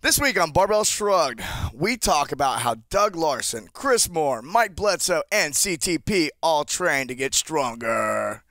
This week on Barbell Shrugged, we talk about how Doug Larson, Chris Moore, Mike Bledsoe, and CTP all train to get stronger.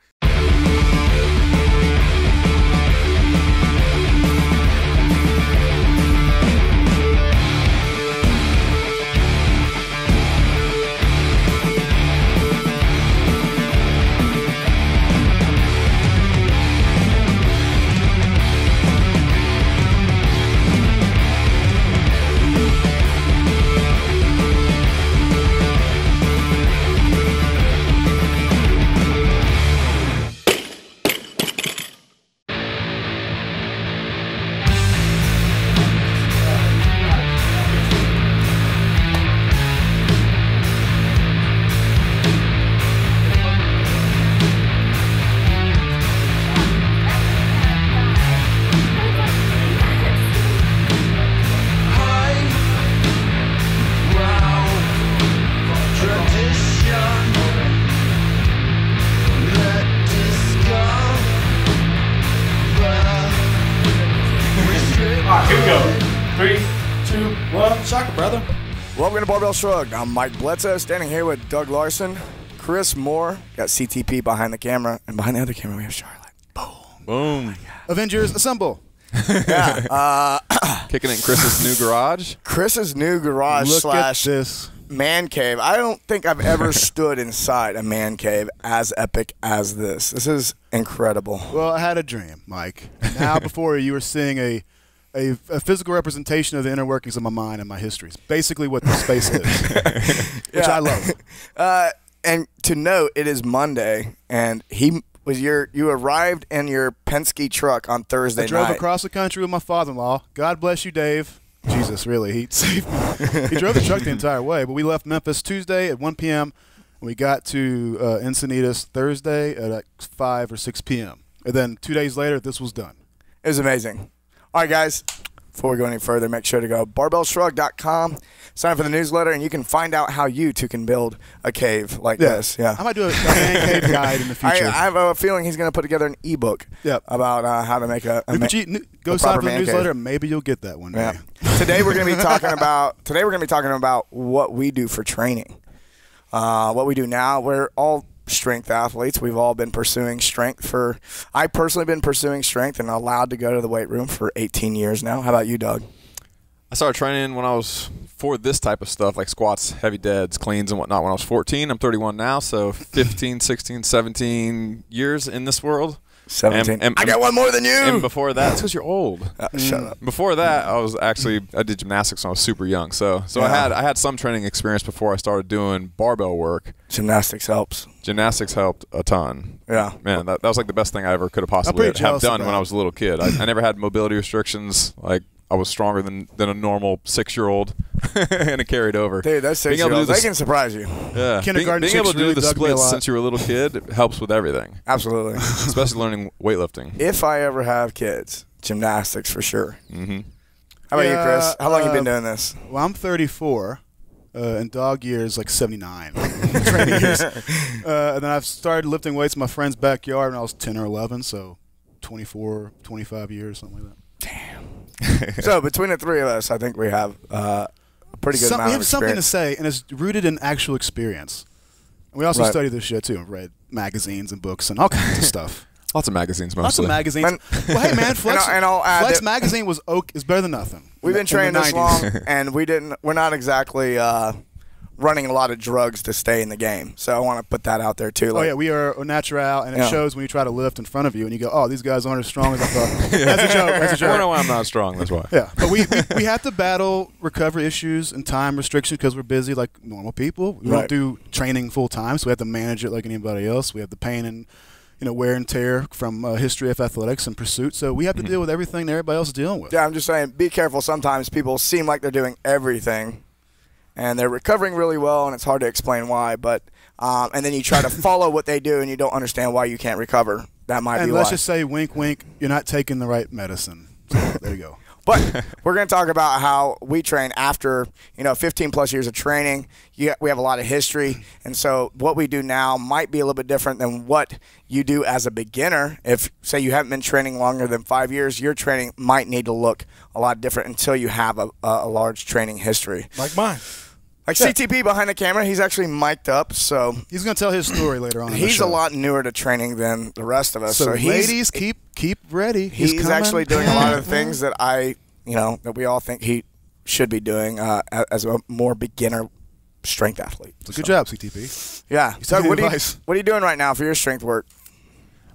Here we go. 3, 2, 1. Shocker, brother. Welcome to Barbell Shrugged. I'm Mike Bledsoe, standing here with Doug Larson, Chris Moore, got CTP behind the camera, and behind the other camera we have Charlotte. Boom. Boom. Avengers, assemble. Yeah. Kicking it in Chris's new garage. Chris's new garage slash man cave. I don't think I've ever stood inside a man cave as epic as this. This is incredible. Well, I had a dream, Mike. And now before you were seeing a physical representation of the inner workings of my mind and my histories. Basically what this space is, which I love. And to note, it is Monday, and you arrived in your Penske truck on Thursday night. I drove across the country with my father-in-law. God bless you, Dave. Jesus, really, he saved me. He drove the truck the entire way, but we left Memphis Tuesday at 1 p.m. and we got to Encinitas Thursday at like 5 or 6 p.m. And then 2 days later, this was done. It was amazing. All right, guys, before we go any further, make sure to go barbellshrug.com, sign up for the newsletter, and you can find out how you, too, can build a cave like this. Yeah, I might do a man cave guide in the future. I have a feeling he's going to put together an ebook about how to make go sign up for the newsletter, and maybe you'll get that one day. Yeah. Today we're going to be talking about what we do for training. What we do now. We're all strength athletes. We've all been pursuing strength I personally been pursuing strength and allowed to go to the weight room for 18 years now. How about you, Doug? I started training when I was for this type of stuff, like squats, heavy deads, cleans, and whatnot, when I was 14. I'm 31 now, so 15, 16, 17 years in this world. 17. I got one more than you. And before that, it's because you're old. Shut up. Before that, I did gymnastics when I was super young. So yeah. I had some training experience before I started doing barbell work. Gymnastics helps. Gymnastics helped a ton. Yeah. Man, that was like the best thing I ever could have possibly have done when I was a little kid. I never had mobility restrictions. Like, I was stronger than a normal 6-year-old, and it carried over. Dude, those 6-year-olds, they can surprise you. Yeah, being able to do the splits since you were a little kid helps with everything. Absolutely. Especially learning weightlifting. If I ever have kids, gymnastics for sure. Mm-hmm. How about you, Chris? How long have you been doing this? Well, I'm 34, and dog years like 79. Training years. And then I've started lifting weights in my friend's backyard when I was 10 or 11, so 24, 25 years, something like that. Damn. So between the three of us, I think we have a pretty good amount of experience. We have something to say, and it's rooted in actual experience. And we also study this shit, too, and read magazines and books and all kinds of stuff. Lots of magazines, mostly. Lots of magazines. Well, hey, man, Flex magazine is better than nothing. We've been training this long, and we're not exactly running a lot of drugs to stay in the game. So I want to put that out there, too. Like, yeah, we are au natural, and it shows when you try to lift in front of you, and you go, oh, these guys aren't as strong as I thought. That's a joke. That's a joke. I don't know why I'm not strong. That's why. Yeah, but we have to battle recovery issues and time restrictions because we're busy like normal people. We don't do training full time, so we have to manage it like anybody else. We have the pain and wear and tear from history of athletics and pursuit. So we have to deal with everything that everybody else is dealing with. Yeah, I'm just saying, be careful. Sometimes people seem like they're doing everything, and they're recovering really well, and it's hard to explain why. But and then you try to follow what they do, and you don't understand why you can't recover. That might be why. And let's just say, wink, wink, you're not taking the right medicine. So there you go. But we're going to talk about how we train after 15 plus years of training. We have a lot of history, and so what we do now might be a little bit different than what you do as a beginner. If, say, you haven't been training longer than 5 years, your training might need to look a lot different until you have a large training history. Like mine. Like CTP behind the camera, he's actually mic'd up, so he's going to tell his story later on. He's a lot newer to training than the rest of us. So ladies, keep ready. He's actually doing a lot of the things that that we all think he should be doing as a more beginner strength athlete. Good job, CTP. Yeah. So what are you doing right now for your strength work?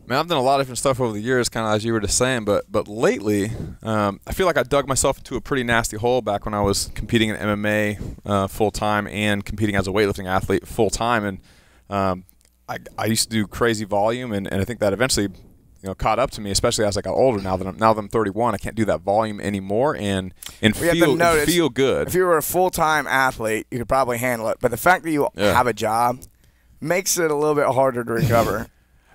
Man, I've done a lot of different stuff over the years, kind of as you were just saying, but lately, I feel like I dug myself into a pretty nasty hole back when I was competing in MMA full-time and competing as a weightlifting athlete full-time, and I used to do crazy volume, and I think that eventually caught up to me, especially as I got older. Now that I'm 31, I can't do that volume anymore, and feel good. If you were a full-time athlete, you could probably handle it, but the fact that you have a job makes it a little bit harder to recover.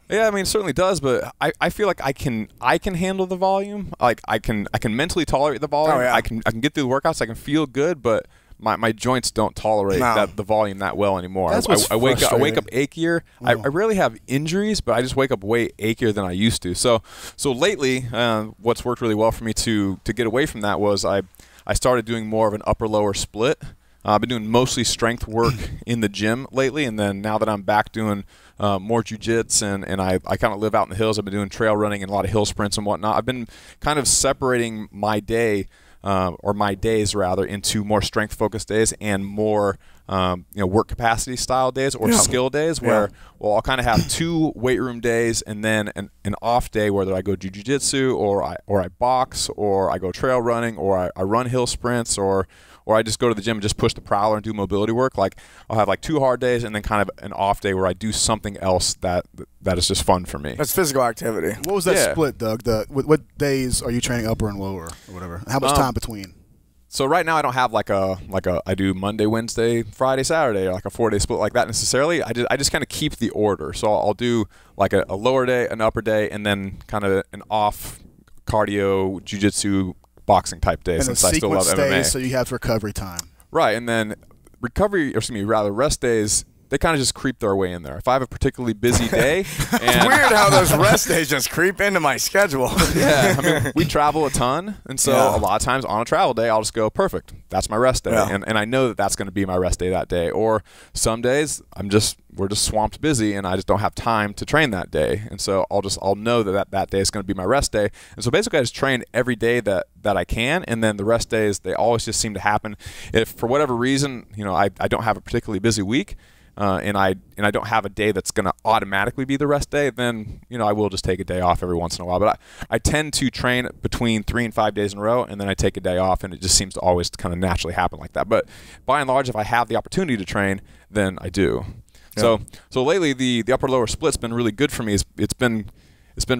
Yeah, I mean, it certainly does, but I feel like I can handle the volume. Like I can mentally tolerate the volume. Oh, yeah. I can get through the workouts. I can feel good, but my joints don't tolerate the volume that well anymore. I wake up achier. Oh. I rarely have injuries, but I just wake up way achier than I used to. So lately, what's worked really well for me to get away from that was I started doing more of an upper lower split. I've been doing mostly strength work in the gym lately, and then now that I'm back doing more jiu-jitsu and I kind of live out in the hills, I've been doing trail running and a lot of hill sprints and whatnot. I've been kind of separating my day, or my days rather, into more strength-focused days and more work capacity style days or skill days, where I'll kind of have 2 weight room days and then an off day, whether I go jiu-jitsu or I box or I go trail running or I run hill sprints or I just go to the gym and just push the prowler and do mobility work. Like I'll have like 2 hard days and then kind of an off day where I do something else that is just fun for me. That's physical activity. What was that split, Doug? What days are you training upper and lower or whatever? How much time between? So right now I don't have like a I do Monday, Wednesday, Friday, Saturday, or like a 4-day split like that necessarily. I just kind of keep the order. So I'll do like a lower day, an upper day, and then kind of an off cardio, jiu-jitsu, boxing type day, since I still love MMA. So you have recovery time. Right, and then rest days, they kind of just creep their way in there. If I have a particularly busy day, and it's weird how those rest days just creep into my schedule. Yeah, I mean, we travel a ton, and so a lot of times on a travel day, I'll just go, perfect, that's my rest day, and I know that that's going to be my rest day that day. Or some days we're just swamped busy, and I just don't have time to train that day, and so I'll know that day is going to be my rest day. And so basically, I just train every day that I can, and then the rest days, they always just seem to happen. If for whatever reason, I don't have a particularly busy week, and I don't have a day that's going to automatically be the rest day, then I will just take a day off every once in a while. But I tend to train between 3 and 5 days in a row, and then I take a day off, and it just seems to always kind of naturally happen like that. But by and large, if I have the opportunity to train, then I do. Yeah. So lately, the upper lower split's been really good for me. It's been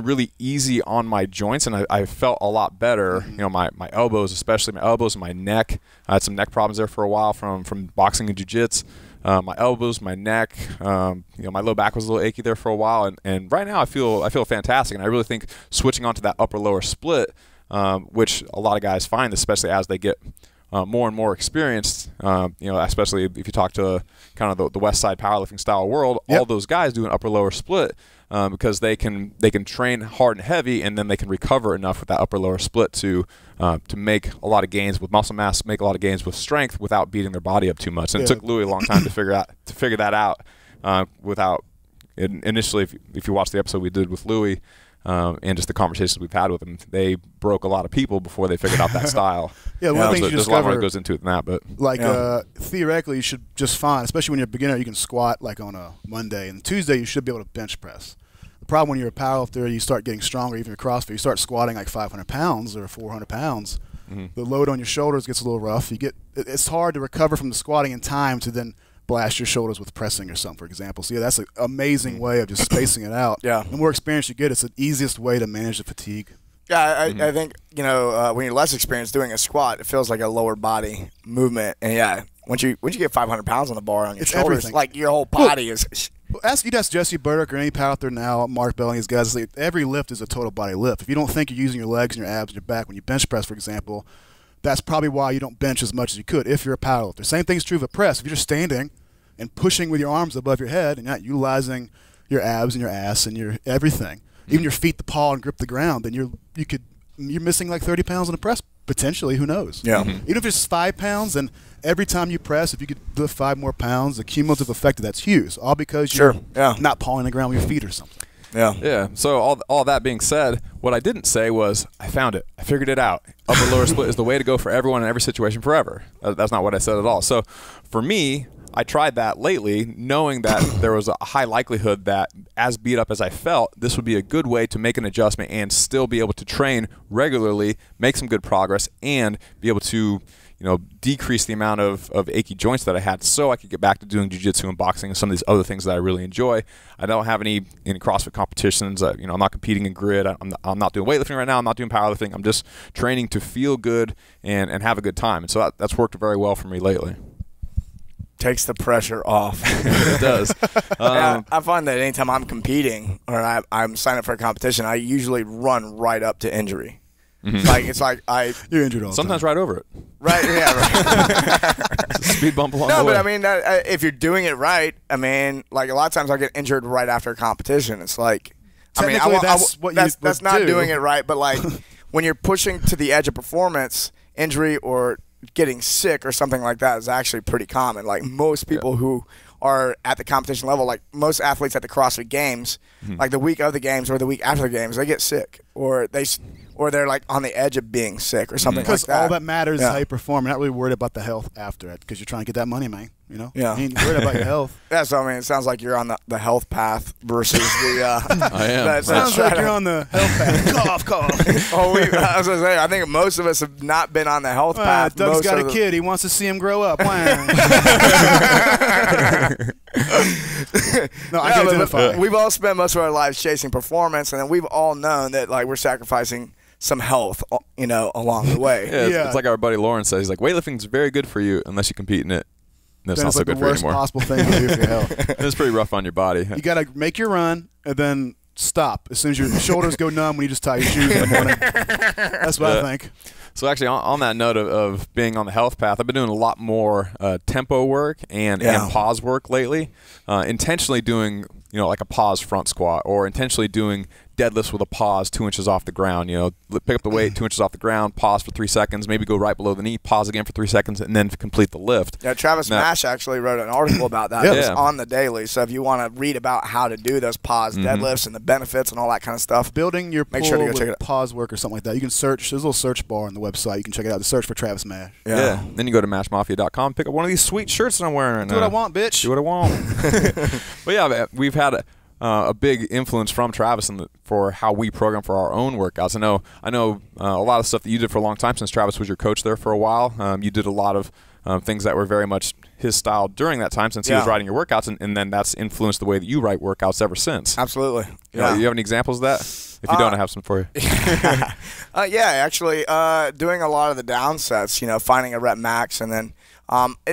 really easy on my joints, and I felt a lot better. My elbows, especially my elbows and my neck. I had some neck problems there for a while from boxing and jiu-jitsu. My elbows, my neck, my low back was a little achy there for a while, and right now I feel fantastic. And I really think switching onto that upper lower split, which a lot of guys find, especially as they get more and more experienced, especially if you talk to kind of the Westside powerlifting style world, all those guys do an upper lower split because they can train hard and heavy, and then they can recover enough with that upper lower split to make a lot of gains with muscle mass, make a lot of gains with strength without beating their body up too much. And it took Louis a long time to figure that out without initially. If you watch the episode we did with Louis. And just the conversations we've had with him, they broke a lot of people before they figured out that style. One thing there's a lot more that goes into it than that, but theoretically, you should just fine. Especially when you're a beginner, you can squat like on a Monday, and Tuesday you should be able to bench press. The problem when you're a powerlifter, you start getting stronger, even in CrossFit, you start squatting like 500 pounds or 400 pounds. The load on your shoulders gets a little rough. It's hard to recover from the squatting in time to then blast your shoulders with pressing or something, for example. So that's an amazing way of just spacing it out. The more experience you get, it's the easiest way to manage the fatigue. Yeah, I think when you're less experienced doing a squat, it feels like a lower body movement. And once you get 500 pounds on the bar on your shoulders, everything. like your whole body is. You'd ask Jesse Burdick or any power out there now, Mark Bell and these guys, like, every lift is a total body lift. If you don't think you're using your legs and your abs and your back when you bench press, for example, that's probably why you don't bench as much as you could if you're a powerlifter. Same thing's true of a press. If you're just standing and pushing with your arms above your head and not utilizing your abs and your ass and your everything, even your feet to paw and grip the ground, then you're missing like 30 pounds on a press, potentially. Who knows? Yeah. Even if it's 5 pounds, and every time you press, if you could lift 5 more pounds, the cumulative effect of that's huge. All because you're not pawing the ground with your feet or something. Yeah. Yeah. So all that being said, what I didn't say was I found it. I figured it out. Upper lower split is the way to go for everyone in every situation forever. That's not what I said at all. So for me, I tried that lately, knowing that there was a high likelihood that as beat up as I felt, this would be a good way to make an adjustment and still be able to train regularly, make some good progress, and be able to decrease the amount of achy joints that I had, so I could get back to doing jiu-jitsu and boxing and some of these other things that I really enjoy. I don't have any CrossFit competitions. I'm not competing in grid. I'm not doing weightlifting right now. I'm not doing powerlifting. I'm just training to feel good and have a good time. And so that's worked very well for me lately. Takes the pressure off. It does. I find that anytime I'm competing or I'm signing up for a competition, I usually run right up to injury. Mm-hmm. You're injured all the sometimes time. Right over it. Right, yeah, right. It's a speed bump along the way. No, but I mean, if you're doing it right, I mean, like a lot of times I get injured right after a competition. It's like, that's not doing it right, but like when you're pushing to the edge of performance, injury or getting sick or something like that is actually pretty common. Like most people who are at the competition level, like most athletes at the CrossFit Games, like the week of the games or the week after the games, they get sick or they're like on the edge of being sick or something like that. Because all that matters is how you perform. You're not really worried about the health after it because you're trying to get that money, man. Yeah. You ain't worried about your health. Yeah, so I mean, it sounds like you're on the health path versus the. I am. It sounds like you're on the health path. Cough. I was gonna say, I think most of us have not been on the health path. Doug's got a kid. He wants to see him grow up. No, I can identify. We've all spent most of our lives chasing performance, and then we've all known that like we're sacrificing some health, along the way. It's like our buddy Lauren says. He's like, weightlifting is very good for you unless you compete in it. That's not so good for you anymore. the worst possible thing to do for your health. It's pretty rough on your body. You got to make your run and then stop as soon as your shoulders go numb when you just tie your shoes in the morning. That's what I think. So actually, on that note of being on the health path, I've been doing a lot more tempo work and pause work lately. Intentionally doing, like a pause front squat, or intentionally doing deadlifts with a pause 2 inches off the ground. Pick up the weight 2 inches off the ground, pause for 3 seconds, maybe go right below the knee, pause again for 3 seconds, and then complete the lift. Yeah, Travis Mash actually wrote an article about that. It was on the Daily. So if you want to read about how to do those pause deadlifts and the benefits and all that kind of stuff, building your make sure to go check it with out. Pause work or something like that. You can search. There's a little search bar on the website. You can check it out. Just search for Travis Mash. Yeah. Then you go to mashmafia.com, pick up one of these sweet shirts that I'm wearing right now. Do what I want, bitch. Do what I want. But yeah, we've had a big influence from Travis for how we program for our own workouts. I know a lot of stuff that you did for a long time since Travis was your coach there for a while. You did a lot of things that were very much his style during that time since he was writing your workouts, and then that's influenced the way that you write workouts ever since. Absolutely. Yeah. You have any examples of that? If you don't, I have some for you. Actually, doing a lot of the down sets, finding a rep max, and then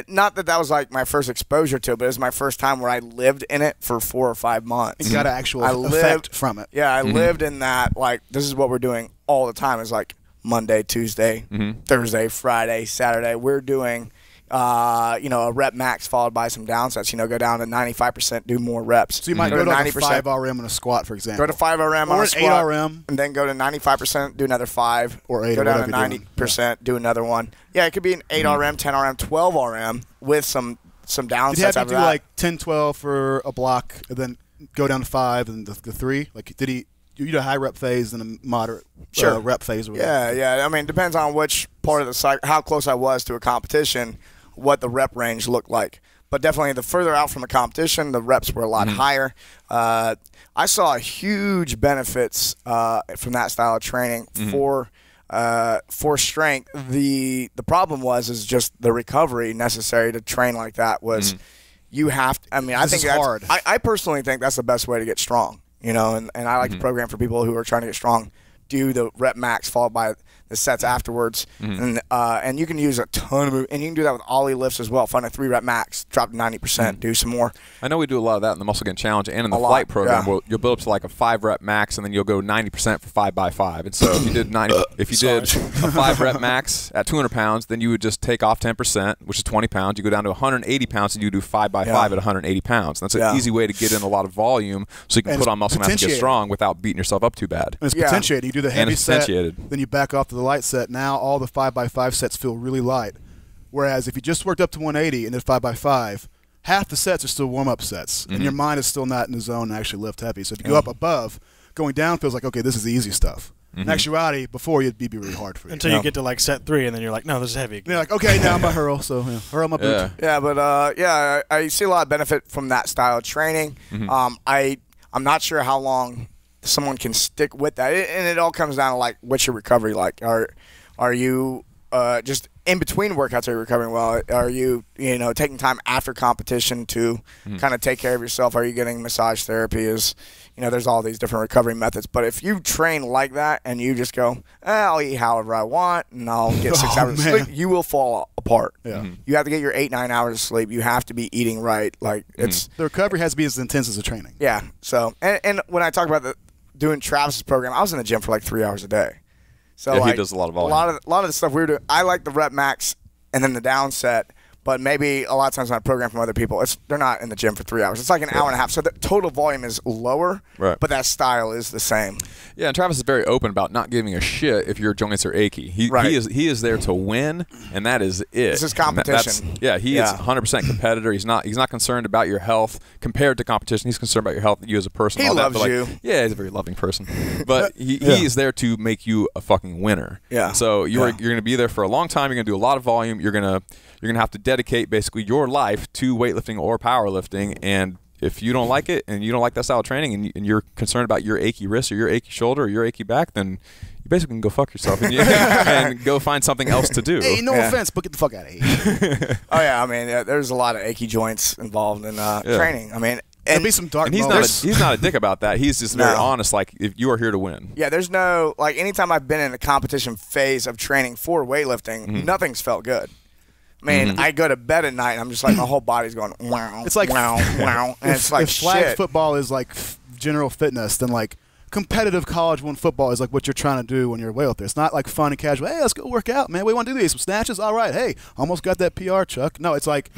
not that was like my first exposure to it, but it was my first time where I lived in it for 4 or 5 months. And got an actual effect from it. Yeah, I lived in that, like, this is what we're doing all the time. It's like Monday, Tuesday, Thursday, Friday, Saturday. We're doing, a rep max followed by some down sets. Go down to 95%, do more reps. So you might go to 90%. 5 RM on a squat, for example. Go to 5 RM on a squat. Or an 8 RM. And then go to 95%, do another 5. Or 8, go or down to whatever 90%, do another one. Yeah, it could be an 8 RM, 10 RM, 12 RM with some down sets after that. Did he have you do like 10, 12 for a block and then go down to 5 and the 3? Like, did he... You do a high rep phase and a moderate rep phase. Or whatever. Yeah. I mean, it depends on which part of the cycle, how close I was to a competition, what the rep range looked like. But definitely the further out from a competition, the reps were a lot higher. I saw huge benefits from that style of training for strength. The problem is just the recovery necessary to train like that was you have to, I mean, I think that's hard. I personally think that's the best way to get strong. And I like to program for people who are trying to get strong. Do the rep max followed by the sets afterwards. And you can use a ton of and you can do that with ollie lifts as well. Find a 3-rep max, drop to 90%, do some more. I know we do a lot of that in the Muscle Gain Challenge and in the flight program. You'll build up to like a 5-rep max, and then you'll go 90% for 5x5. And so if you did a 5-rep max at 200 pounds, then you would just take off 10%, which is 20 pounds. You go down to 180 pounds, and you do 5x5 at 180 pounds. And that's an easy way to get in a lot of volume, so you can put on muscle mass and get strong without beating yourself up too bad. And it's potentiated. You do the heavy set, then you back off to the light set. Now all the 5x5 sets feel really light. Whereas if you just worked up to 180 and did 5x5, half the sets are still warm-up sets, and your mind is still not in the zone to actually lift heavy. So if you go up above, going down feels like, okay, this is the easy stuff. In actuality, before it'd be really hard for you. Until you get to like set 3, and then you're like, no, this is heavy. And you're like, okay, now I'm a hurl, so hurl my boot. Yeah, but I see a lot of benefit from that style of training. I'm not sure how long someone can stick with that, and it all comes down to like, what's your recovery like? Are you just in between workouts, are you recovering well? Are you taking time after competition to kind of take care of yourself? Are you getting massage therapy? There's all these different recovery methods. But if you train like that and you just go, I'll eat however I want and I'll get 6 hours of sleep, you will fall apart. You have to get your 8-9 hours of sleep. You have to be eating right. Like the recovery has to be as intense as the training. Yeah. So and when I talk about doing Travis's program, I was in the gym for like 3 hours a day. So he does a lot of volume. A lot of the stuff we were doing, I like the rep max and then the down set, but maybe a lot of times when I program from other people, they're not in the gym for 3 hours. It's like an hour and a half. So the total volume is lower, but that style is the same. Yeah, and Travis is very open about not giving a shit if your joints are achy. He is there to win, and that is it. This is competition. He is 100% competitor. He's not concerned about your health compared to competition. He's concerned about your health, you as a person. He loves you. Yeah, he's a very loving person. But he is there to make you a fucking winner. Yeah. So you're going to be there for a long time. You're going to do a lot of volume. You're going to have to dedicate basically your life to weightlifting or powerlifting, and if you don't like it and you don't like that style of training and you're concerned about your achy wrist or your achy shoulder or your achy back, then you basically can go fuck yourself and go find something else to do. Hey, no offense, but get the fuck out of here. Oh, yeah. I mean, there's a lot of achy joints involved in training. I mean, there'll be some dark moments. He's not a dick about that. He's just very honest, like, if you are here to win. Yeah, there's no, like, anytime I've been in a competition phase of training for weightlifting, nothing's felt good. I mean, I go to bed at night and I'm just like, my whole body's going, wow, it's like, wow, wow. And it's like, if flag football is like general fitness, then like competitive college one football is like what you're trying to do when you're a weightlifter. It's not like fun and casual. Hey, let's go work out, man. We want to do these. Some snatches. All right. Hey, almost got that PR, Chuck. No, it's like,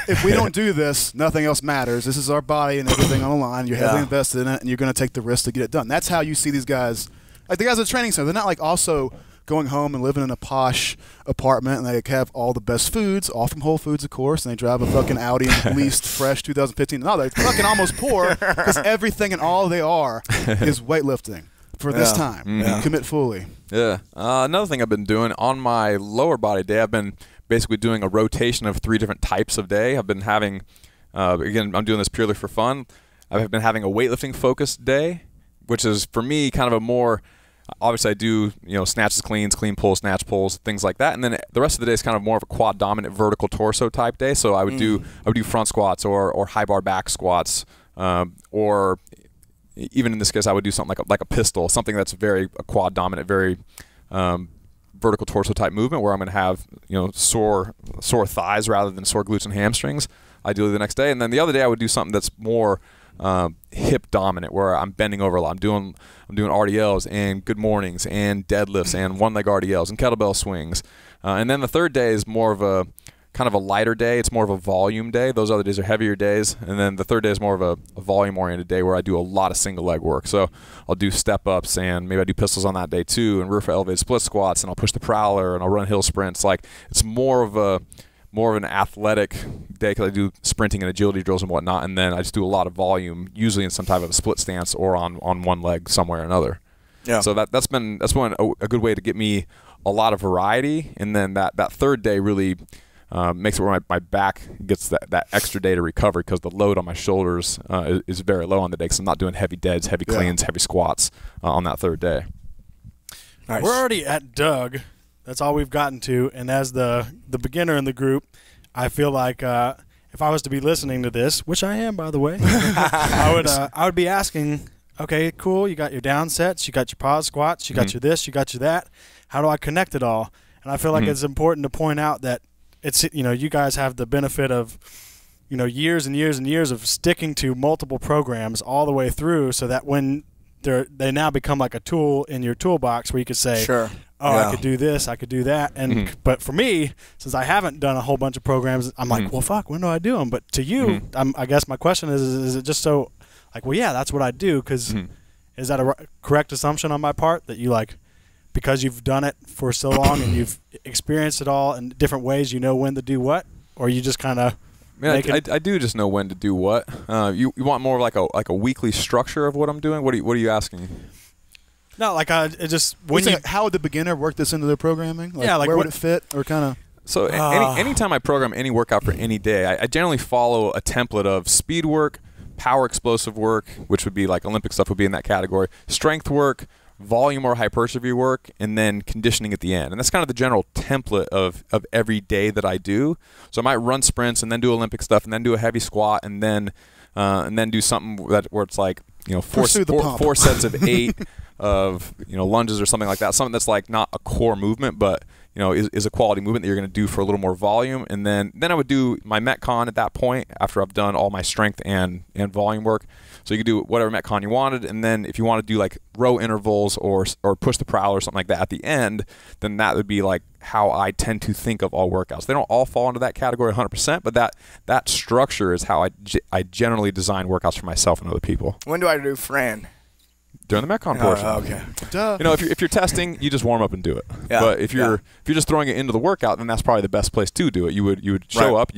if we don't do this, nothing else matters. This is our body and everything on the line. You're heavily invested in it, and you're going to take the risk to get it done. That's how you see these guys. Like the guys at the training center, they're not like also going home and living in a posh apartment, and they have all the best foods, all from Whole Foods, of course, and they drive a fucking Audi leased fresh 2015. No, they're fucking almost poor because everything and all they are is weightlifting for this time. Commit fully. Yeah. Another thing I've been doing on my lower body day, I've been basically doing a rotation of 3 different types of day. I've been having, again, I'm doing this purely for fun. I've been having a weightlifting focused day, which is for me kind of a more, obviously I do, snatches, cleans, clean pulls, snatch pulls, things like that. And then the rest of the day is kind of more of a quad dominant vertical torso type day. So I would do front squats or high bar back squats, or even in this case I would do something like a pistol, something that's very quad dominant, very vertical torso type movement where I'm going to have sore thighs rather than sore glutes and hamstrings ideally the next day. And then the other day I would do something that's more hip dominant, where I'm bending over a lot. I'm doing RDLs and good mornings and deadlifts and one leg RDLs and kettlebell swings. And then the third day is more of a kind of a lighter day. It's more of a volume day. Those other days are heavier days. And then the third day is more of a volume oriented day where I do a lot of single leg work. So I'll do step ups and maybe I do pistols on that day too, and rear for elevated split squats, and I'll push the prowler and I'll run hill sprints. Like, it's more of an athletic day because I do sprinting and agility drills and whatnot, and then I just do a lot of volume, usually in some type of a split stance or on one leg somewhere or another. Yeah. So that's been a good way to get me a lot of variety, and then that third day really makes it where my back gets that extra day to recover because the load on my shoulders is very low on the day because I'm not doing heavy deads, heavy cleans, heavy squats on that third day. Nice. We're already at Doug. That's all we've gotten to, and as the beginner in the group, I feel like if I was to be listening to this, which I am, by the way, I would be asking, okay, cool, you got your down sets, you got your pause squats, you got your this, you got your that. how do I connect it all? And I feel like it's important to point out that it's, you guys have the benefit of, years and years and years of sticking to multiple programs all the way through, so that when they now become like a tool in your toolbox where you could say, sure, I could do this, I could do that. And but for me, since I haven't done a whole bunch of programs, I'm like, well, fuck, when do I do them? But to you, I guess my question is it just so like, well, yeah, that's what I do? Because is that a correct assumption on my part that you like, because you've done it for so long and you've experienced it all in different ways, you know when to do what? Or you just kind of I do just know when to do what. You want more like a weekly structure of what I'm doing? What are you asking? No, like it just how would the beginner work this into their programming? Like where would it fit, or kind of? So anytime I program any workout for any day, I generally follow a template of speed work, power explosive work, which would be like Olympic stuff would be in that category, strength work, volume or hypertrophy work, and then conditioning at the end. And that's kind of the general template of every day that I do. So I might run sprints and then do Olympic stuff and then do a heavy squat and then do something where it's like, four sets of 8 of lunges or something like that. Something that's like not a core movement, but is a quality movement that you're going to do for a little more volume. And then I would do my Metcon at that point after I've done all my strength and volume work. So you could do whatever Metcon you wanted, and then if you want to do like row intervals or push the prowl or something like that at the end, then that would be like how I tend to think of all workouts. They don't all fall into that category 100%, but that structure is how I generally design workouts for myself and other people. When do I do Fran? During the Metcon portion. Oh, okay. Duh. If you're testing, you just warm up and do it. Yeah. But if you're just throwing it into the workout, then that's probably the best place to do it. You would show up.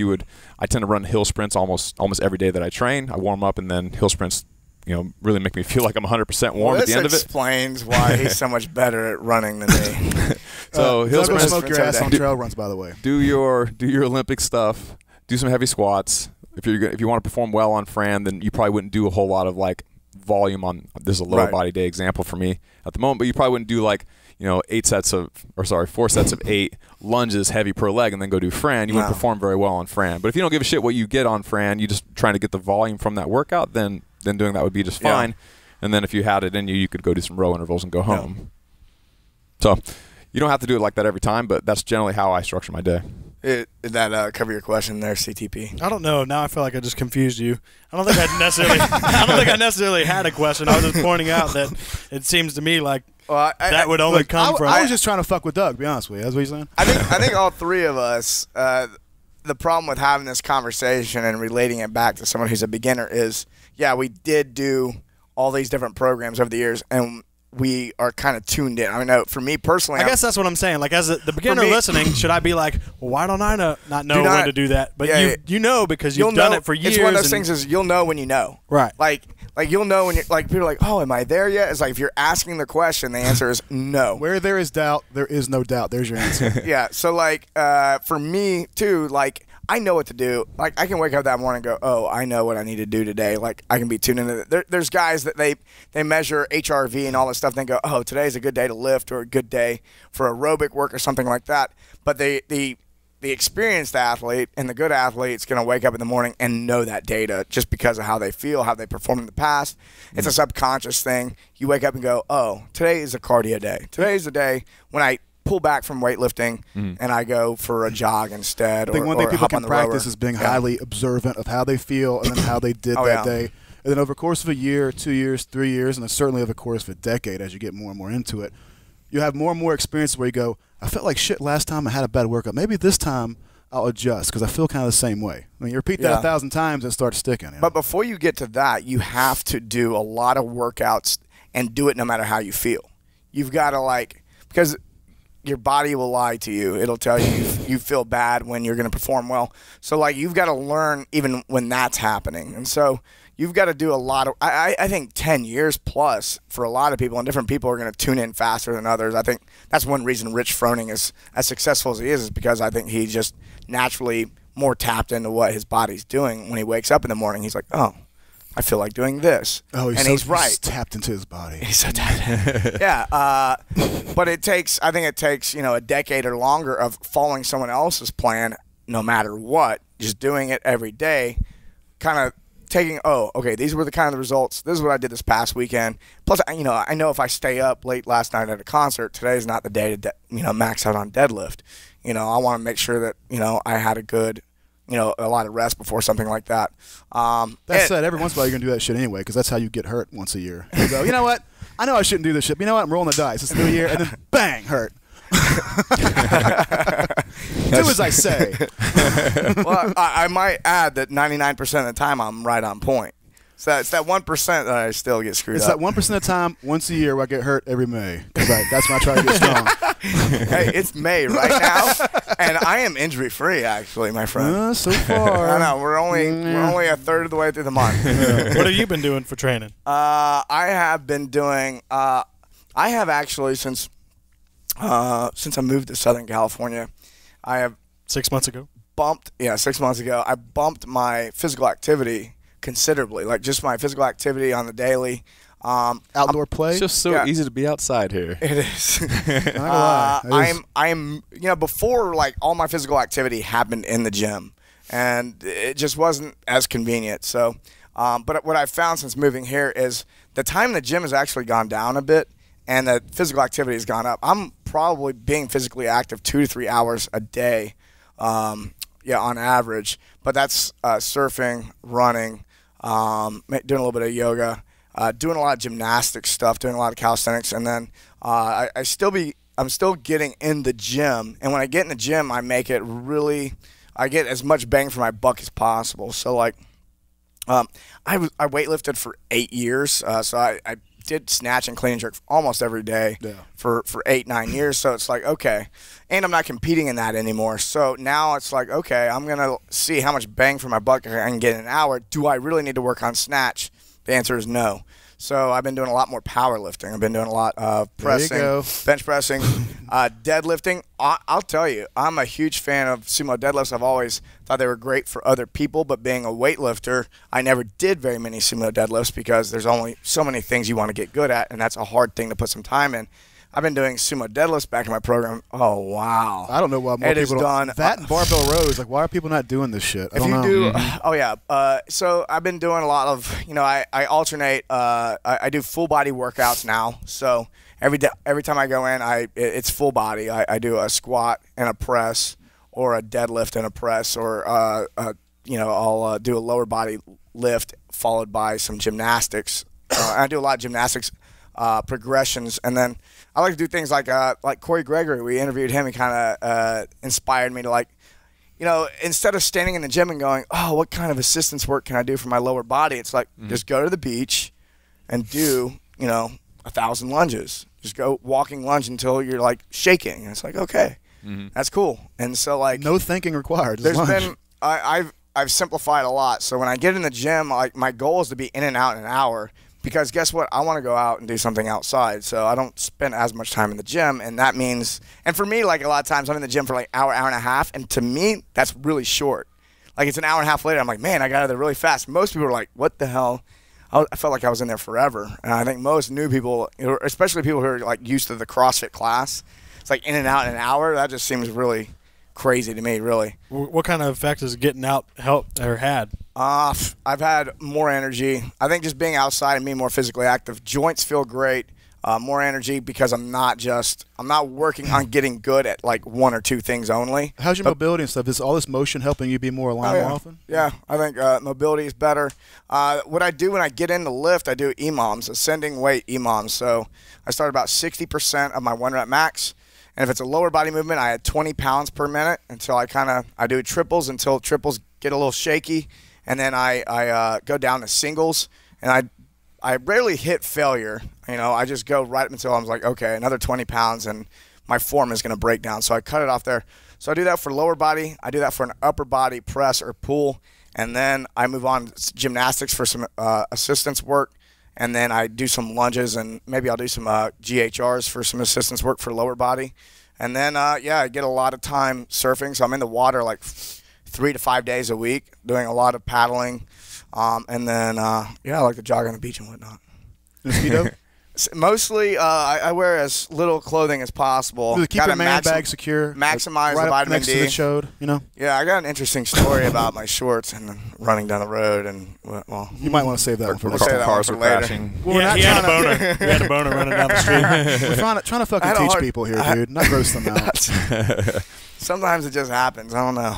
I tend to run hill sprints almost every day that I train. I warm up, and then hill sprints, really make me feel like I'm 100% warm at the end of it. This explains why he's so much better at running than me. So hill sprints. Smoke your ass on trail runs, by the way. Do your Olympic stuff. Do some heavy squats. If you want to perform well on Fran, then you probably wouldn't do a whole lot of like volume on. This is a lower body day example for me at the moment, but you probably wouldn't do like 4 sets of 8 lunges heavy per leg and then go do Fran. You wouldn't perform very well on Fran. But if you don't give a shit what you get on Fran, you just trying to get the volume from that workout, then doing that would be just fine. And then if you had it in you could go do some row intervals and go home. So you don't have to do it like that every time, but that's generally how I structure my day. Did that cover your question there, CTP? I don't know. Now I feel like I just confused you. I don't think I necessarily had a question. I was just pointing out that it seems to me like that would only come from. I was just trying to fuck with Doug. To be honest with you, that's what you're saying. I think all three of us. The problem with having this conversation and relating it back to someone who's a beginner is, we did do all these different programs over the years, and we are kind of tuned in. I mean, for me personally, I guess that's what I'm saying. Like, as the beginner listening, should I be like, well, why don't I not know when to do that? But you know because you've done it for years. It's one of those things is you'll know when you know. Right. Like you'll know when you're like, people are like, oh, am I there yet? It's like if you're asking the question, the answer is no. Where there is doubt, there is no doubt. There's your answer. Yeah. So like for me too, like I know what to do. Like I can wake up that morning and go, oh, I know what I need to do today. Like I can be tuned into it. There's guys that they measure HRV and all this stuff. And they go, oh, today's a good day to lift or a good day for aerobic work or something like that. But the experienced athlete and the good athlete is going to wake up in the morning and know that data just because of how they feel, how they performed in the past. It's a subconscious thing. You wake up and go, oh, today is a cardio day. Today's the day when I pull back from weightlifting and I go for a jog instead. I think one thing people can practice is being highly observant of how they feel and then how they did that day. And then over the course of a year, 2 years, 3 years, and then certainly over the course of a decade as you get more and more into it, you have more and more experiences where you go, I felt like shit last time I had a bad workout. Maybe this time I'll adjust because I feel kind of the same way. I mean, you repeat that 1,000 times and it starts sticking. But before you get to that, you have to do a lot of workouts and do it no matter how you feel. You've got to because your body will lie to you. It'll tell you you feel bad when you're going to perform well. So you've got to learn even when that's happening. And so you've got to do a lot of, I think 10 years plus for a lot of people, and different people are going to tune in faster than others. I think that's one reason Rich Froning is as successful as he is because I think he's just naturally more tapped into what his body's doing. When he wakes up in the morning, he's like, oh, I feel like doing this. Oh, he's right. He's tapped into his body. He's so tapped. Yeah. But I think it takes, a decade or longer of following someone else's plan no matter what, just doing it every day, kind of taking, these were the kind of the results. This is what I did this past weekend. Plus, I know if I stay up late last night at a concert, today's not the day to, max out on deadlift. I want to make sure that, I had a good, a lot of rest before something like that. That said, every once in a while you're going to do that shit anyway, because that's how you get hurt once a year. You go, you know what? I know I shouldn't do this shit, but you know what? I'm rolling the dice. It's a new year, and then bang, hurt. Do as I say. Well, I might add that 99% of the time I'm right on point. So it's that 1% that I still get screwed up. It's that 1% of the time, once a year, where I get hurt every May. That's when I try to get strong. Hey, it's May right now, and I am injury free. Actually, my friend. So far, I know we're only a third of the way through the month. What have you been doing for training? I have been doing. I have actually since I moved to Southern California, I have 6 months ago. 6 months ago, I bumped my physical activity considerably, like just my physical activity on the daily. Outdoor play. It's just so easy to be outside here. It is. I'm before, like, all my physical activity happened in the gym, and it just wasn't as convenient. So, but what I've found since moving here is the time in the gym has actually gone down a bit, and the physical activity has gone up. I'm probably being physically active 2 to 3 hours a day, on average. But that's surfing, running, doing a little bit of yoga, doing a lot of gymnastic stuff, doing a lot of calisthenics, and then I'm still getting in the gym. And when I get in the gym, I get as much bang for my buck as possible. So, like, I weightlifted for 8 years, so I did snatch and clean and jerk almost every day for 8-9 years. So it's like, okay, and I'm not competing in that anymore. So now it's like, okay, I'm gonna see how much bang for my buck I can get in an hour. Do I really need to work on snatch? The answer is no. So I've been doing a lot more powerlifting. I've been doing a lot of pressing, bench pressing, deadlifting. I'll tell you, I'm a huge fan of sumo deadlifts. I've always thought they were great for other people, but being a weightlifter, I never did very many sumo deadlifts because there's only so many things you want to get good at, and that's a hard thing to put some time in. I've been doing sumo deadlifts back in my program. Oh, wow. I don't know why more people don't. That and barbell rows. Like, why are people not doing this shit? I don't know. So I've been doing a lot of, I alternate. I do full body workouts now. So every time I go in, it's full body. I do a squat and a press, or a deadlift and a press, or I'll do a lower body lift followed by some gymnastics. I do a lot of gymnastics progressions, and then I like to do things like Corey Gregory. We interviewed him. He kind of inspired me to, like, instead of standing in the gym and going, oh, what kind of assistance work can I do for my lower body? It's like, just go to the beach and do, 1,000 lunges. Just go walking lunge until you're, like, shaking. And it's like, okay, that's cool. And so, like, no thinking required. I've simplified a lot. So when I get in the gym, like, my goal is to be in and out in an hour. Because guess what? I want to go out and do something outside, so I don't spend as much time in the gym, and that means, and for me, like, a lot of times I'm in the gym for like hour and a half, and to me, that's really short. Like, it's an hour and a half later, I'm like, man, I got out of there really fast. Most people are like, what the hell? I felt like I was in there forever, and I think most new people, especially people who are, like, used to the CrossFit class, it's like in and out in an hour. That just seems really crazy to me, really. What kind of effect has getting out helped or had? I've had more energy. I think just being outside and being more physically active. Joints feel great. More energy because I'm not working on getting good at, like, one or two things only. How's your mobility and stuff? Is all this motion helping you be more aligned more often? Yeah, I think mobility is better. What I do when I get in the lift, I do EMOMs, ascending weight EMOMs. So I start about 60% of my 1 rep max. And if it's a lower body movement, I add 20 pounds per minute until I do triples until triples get a little shaky. And then I go down to singles, and I rarely hit failure. I just go right until I'm like, okay, another 20 pounds, and my form is going to break down. So I cut it off there. So I do that for lower body. I do that for an upper body press or pull. And then I move on to gymnastics for some assistance work. And then I do some lunges, and maybe I'll do some GHRs for some assistance work for lower body. And then, I get a lot of time surfing. So I'm in the water like 3 to 5 days a week, doing a lot of paddling. And then, I like to jog on the beach and whatnot. Mosquito? Mostly, I wear as little clothing as possible. Keep your man bag secure. Maximize right the vitamin next D. To the chode, you know. Yeah, I got an interesting story about my shorts and running down the road, and well, you might want to save that one for later. Cars were crashing. Well, he had a boner. He had a boner running down the street. We're trying to fucking teach people here, dude, not gross them out. Sometimes it just happens. I don't know.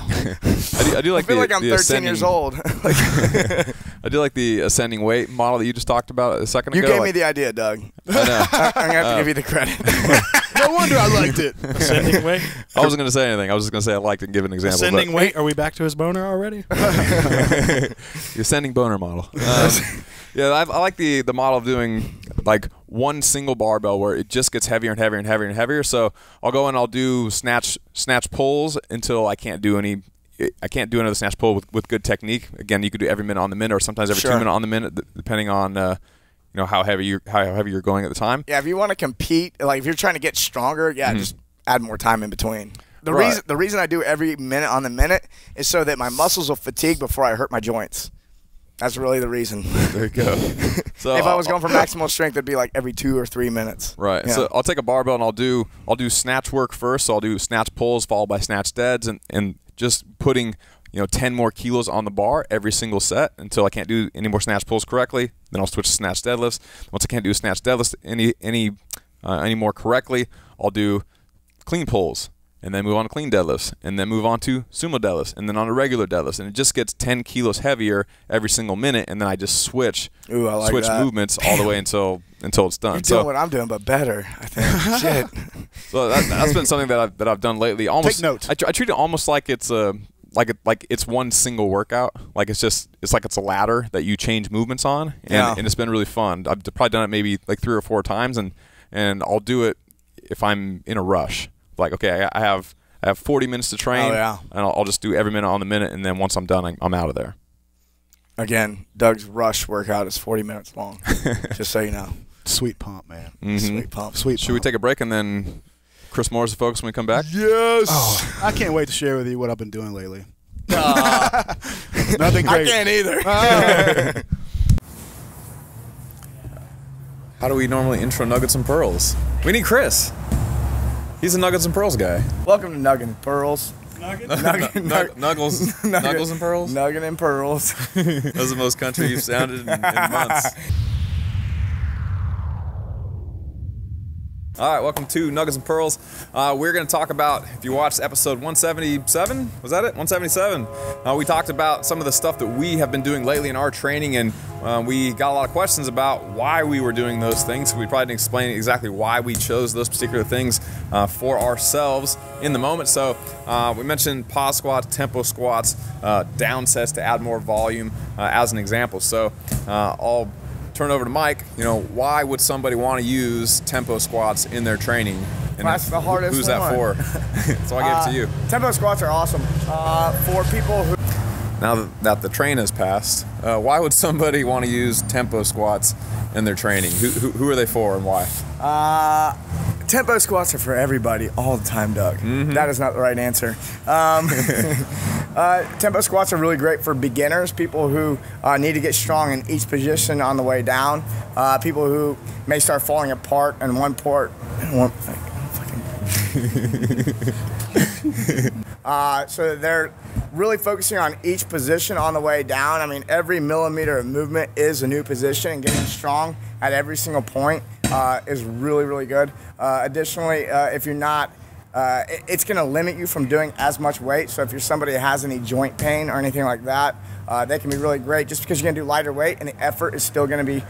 I do like I feel like I'm 13 years old. I do like the ascending weight model that you just talked about a second ago. You gave me the idea, Doug. I know. I'm going to have to give you the credit. No wonder I liked it. Ascending weight? I wasn't going to say anything. I was just going to say I liked it and give an example. Ascending weight? Are we back to his boner already? The ascending boner model. Yeah, I like the model of doing like one single barbell where it just gets heavier and heavier and heavier and heavier. So I'll go and I'll do snatch pulls until I can't do any. I can't do another snatch pull with good technique. Again, you could do every minute on the minute, or sometimes every 2 minutes on the minute, depending on how heavy you're going at the time. Yeah, if you want to compete, like if you're trying to get stronger, just add more time in between. The reason I do every minute on the minute is so that my muscles will fatigue before I hurt my joints. That's really the reason. There you go. So if I was going for maximal strength, it'd be like every 2 or 3 minutes. Right. Yeah. So I'll take a barbell and I'll do snatch work first. So I'll do snatch pulls followed by snatch deads, and just putting 10 more kilos on the bar every single set until I can't do any more snatch pulls correctly. Then I'll switch to snatch deadlifts. Once I can't do snatch deadlifts any more correctly, I'll do clean pulls. And then move on to clean deadlifts, and then move on to sumo deadlifts, and then on to regular deadlifts, and it just gets 10 kilos heavier every single minute, and then I just switch movements all the way until it's done. You're doing what I'm doing, but better, I think. Shit. So that's been something that I've done lately. Almost, take note. I treat it almost like it's it's one single workout. Like it's like it's a ladder that you change movements on, and it's been really fun. I've probably done it maybe like 3 or 4 times, and I'll do it if I'm in a rush. Like, okay, I have 40 minutes to train, and I'll just do every minute on the minute, and then once I'm done, I'm out of there. Again, Doug's rush workout is 40 minutes long, just so you know. Sweet pump, man. Sweet pump. Should we take a break and then Chris Moore's the focus when we come back? Yes. Oh, I can't wait to share with you what I've been doing lately. Nothing great. I can't either. How do we normally intro Nuggets and Pearls? We need Chris. He's a Nuggets and Pearls guy. Welcome to Nuggets and Pearls. Nuggles and Pearls? Nuggets and Pearls. That's the most country you've sounded in months. All right, welcome to Nuggets and Pearls. We're going to talk about, if you watched episode 177, was that it? 177. We talked about some of the stuff that we have been doing lately in our training, and we got a lot of questions about why we were doing those things. We probably didn't explain exactly why we chose those particular things for ourselves in the moment. So we mentioned pause squats, tempo squats, down sets to add more volume as an example. So I'll turn over to Mike. Why would somebody want to use tempo squats in their training? And that's the hardest Who's that for? So I gave it to you. Tempo squats are awesome for people who... Now that the train has passed, why would somebody want to use tempo squats in their training? Who are they for and why? Tempo squats are for everybody all the time, Doug. That is not the right answer. Tempo squats are really great for beginners, people who need to get strong in each position on the way down, people who may start falling apart in one part. So they're really focusing on each position on the way down. I mean, every millimeter of movement is a new position, and getting strong at every single point is really, really good. Additionally, if you're not, it's going to limit you from doing as much weight. So if you're somebody that has any joint pain or anything like that, they can be really great just because you're going to do lighter weight and the effort is still going to be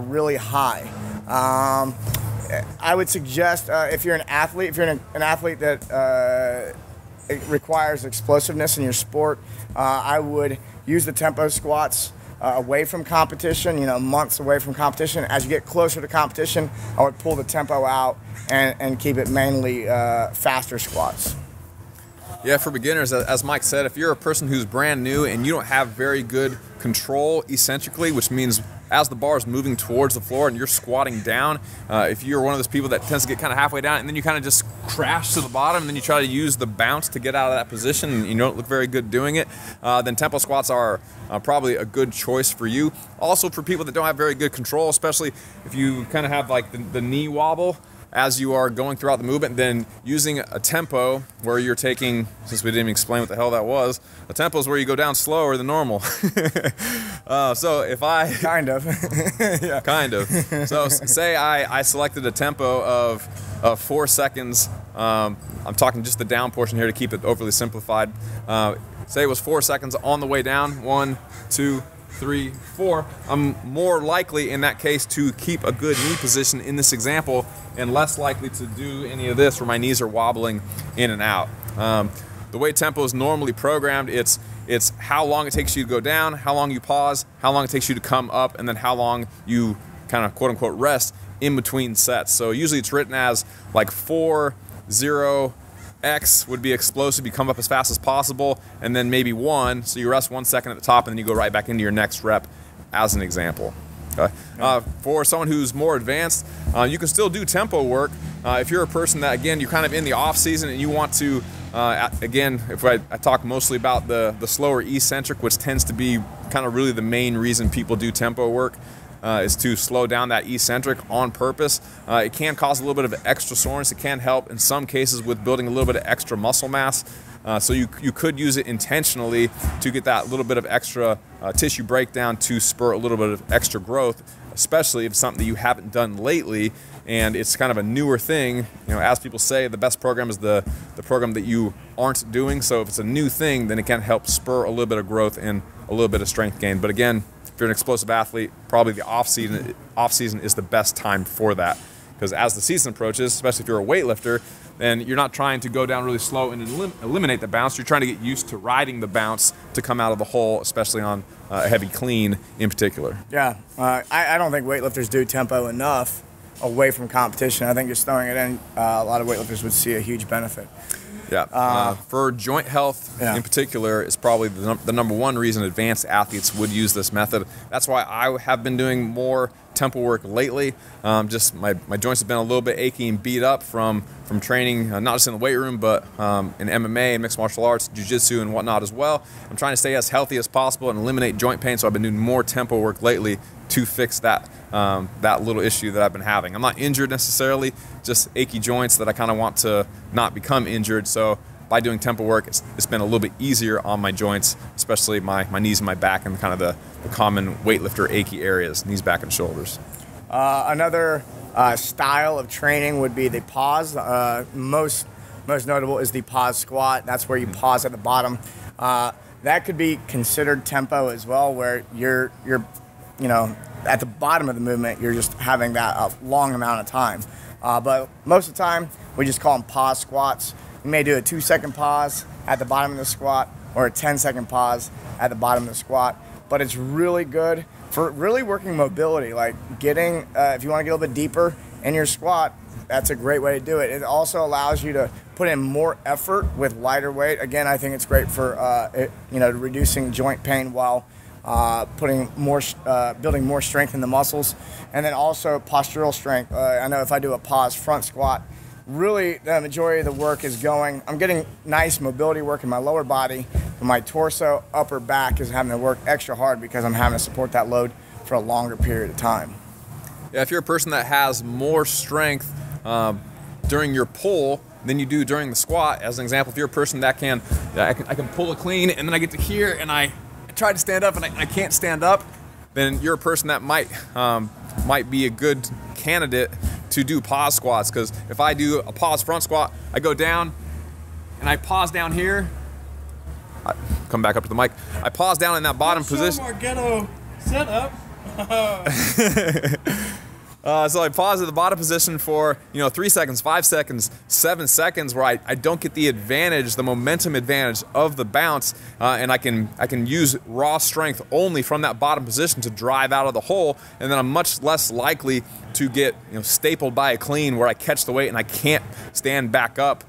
really high. I would suggest if you're an athlete, an athlete that it requires explosiveness in your sport, I would use the tempo squats away from competition, months away from competition. As you get closer to competition, I would pull the tempo out and keep it mainly faster squats. Yeah, for beginners, as Mike said, if you're a person who's brand new and you don't have very good control eccentrically, which means as the bar is moving towards the floor and you're squatting down, if you're one of those people that tends to get kind of halfway down and then you kind of just crash to the bottom and then you try to use the bounce to get out of that position and you don't look very good doing it, then tempo squats are probably a good choice for you. Also for people that don't have very good control, especially if you kind of have like the knee wobble as you are going throughout the movement, then using a tempo where you're taking, since we didn't even explain what the hell that was, a tempo is where you go down slower than normal. So if I... Kind of. Yeah. Kind of. So say I selected a tempo of 4 seconds. I'm talking just the down portion here to keep it overly simplified. Say it was 4 seconds on the way down. 1, 2, 3, 4. I'm more likely in that case to keep a good knee position in this example and less likely to do any of this where my knees are wobbling in and out. The way tempo is normally programmed, it's how long it takes you to go down, how long you pause, how long it takes you to come up, and then how long you kind of quote unquote rest in between sets. So usually it's written as like 4, 0, X would be explosive, you come up as fast as possible, and then maybe 1, so you rest 1 second at the top and then you go right back into your next rep as an example. Okay. For someone who's more advanced, you can still do tempo work. If you're a person that, again, you're kind of in the off season and you want to, again, if I talk mostly about the slower eccentric, which tends to be kind of really the main reason people do tempo work, is to slow down that eccentric on purpose. It can cause a little bit of extra soreness. It can help in some cases with building a little bit of extra muscle mass. So you could use it intentionally to get that little bit of extra tissue breakdown to spur a little bit of extra growth, especially if it's something that you haven't done lately and it's kind of a newer thing. You know, as people say, the best program is the program that you aren't doing. So if it's a new thing, then it can help spur a little bit of growth and a little bit of strength gain. But again, if you're an explosive athlete, probably the off season is the best time for that, because as the season approaches, especially if you're a weightlifter, then you're not trying to go down really slow and eliminate the bounce. You're trying to get used to riding the bounce to come out of the hole, especially on a heavy clean in particular. Yeah, I don't think weightlifters do tempo enough away from competition. I think just throwing it in, a lot of weightlifters would see a huge benefit. Yeah, for joint health in particular is probably the number one reason advanced athletes would use this method. That's why I have been doing more tempo work lately. Just my joints have been a little bit achy and beat up from training, not just in the weight room, but in MMA, mixed martial arts, jiu-jitsu, and whatnot as well. I'm trying to stay as healthy as possible and eliminate joint pain, so I've been doing more tempo work lately to fix that little issue that I've been having. I'm not injured necessarily, just achy joints that I kind of want to not become injured. So by doing tempo work, it's been a little bit easier on my joints, especially my knees and my back and kind of the common weightlifter achy areas, knees, back, and shoulders. Another style of training would be the pause. Most notable is the pause squat. That's where you pause at the bottom. That could be considered tempo as well, where you're at the bottom of the movement, you're just having that long amount of time. But most of the time, we just call them pause squats. You may do a 2-second pause at the bottom of the squat or a 10-second pause at the bottom of the squat. But it's really good for really working mobility, like getting, if you want to get a little bit deeper in your squat, that's a great way to do it. It also allows you to put in more effort with lighter weight. Again, I think it's great for reducing joint pain while building more strength in the muscles, and then also postural strength. I know if I do a pause front squat, really the majority of the work is going, I'm getting nice mobility work in my lower body, but my torso, upper back is having to work extra hard because I'm having to support that load for a longer period of time. Yeah, if you're a person that has more strength during your pull than you do during the squat, as an example, if you're a person that I can pull a clean and then I get to here and I try to stand up and I can't stand up, then you're a person that might be a good candidate to do pause squats. Because if I do a pause front squat, I go down and I pause down here. Come back up to the mic. I pause down in that bottom position. Our ghetto setup. So I pause at the bottom position for 3 seconds, 5 seconds, 7 seconds, where I don't get the advantage, the momentum advantage of the bounce, and I can use raw strength only from that bottom position to drive out of the hole, and then I'm much less likely to get stapled by a clean where I catch the weight and I can't stand back up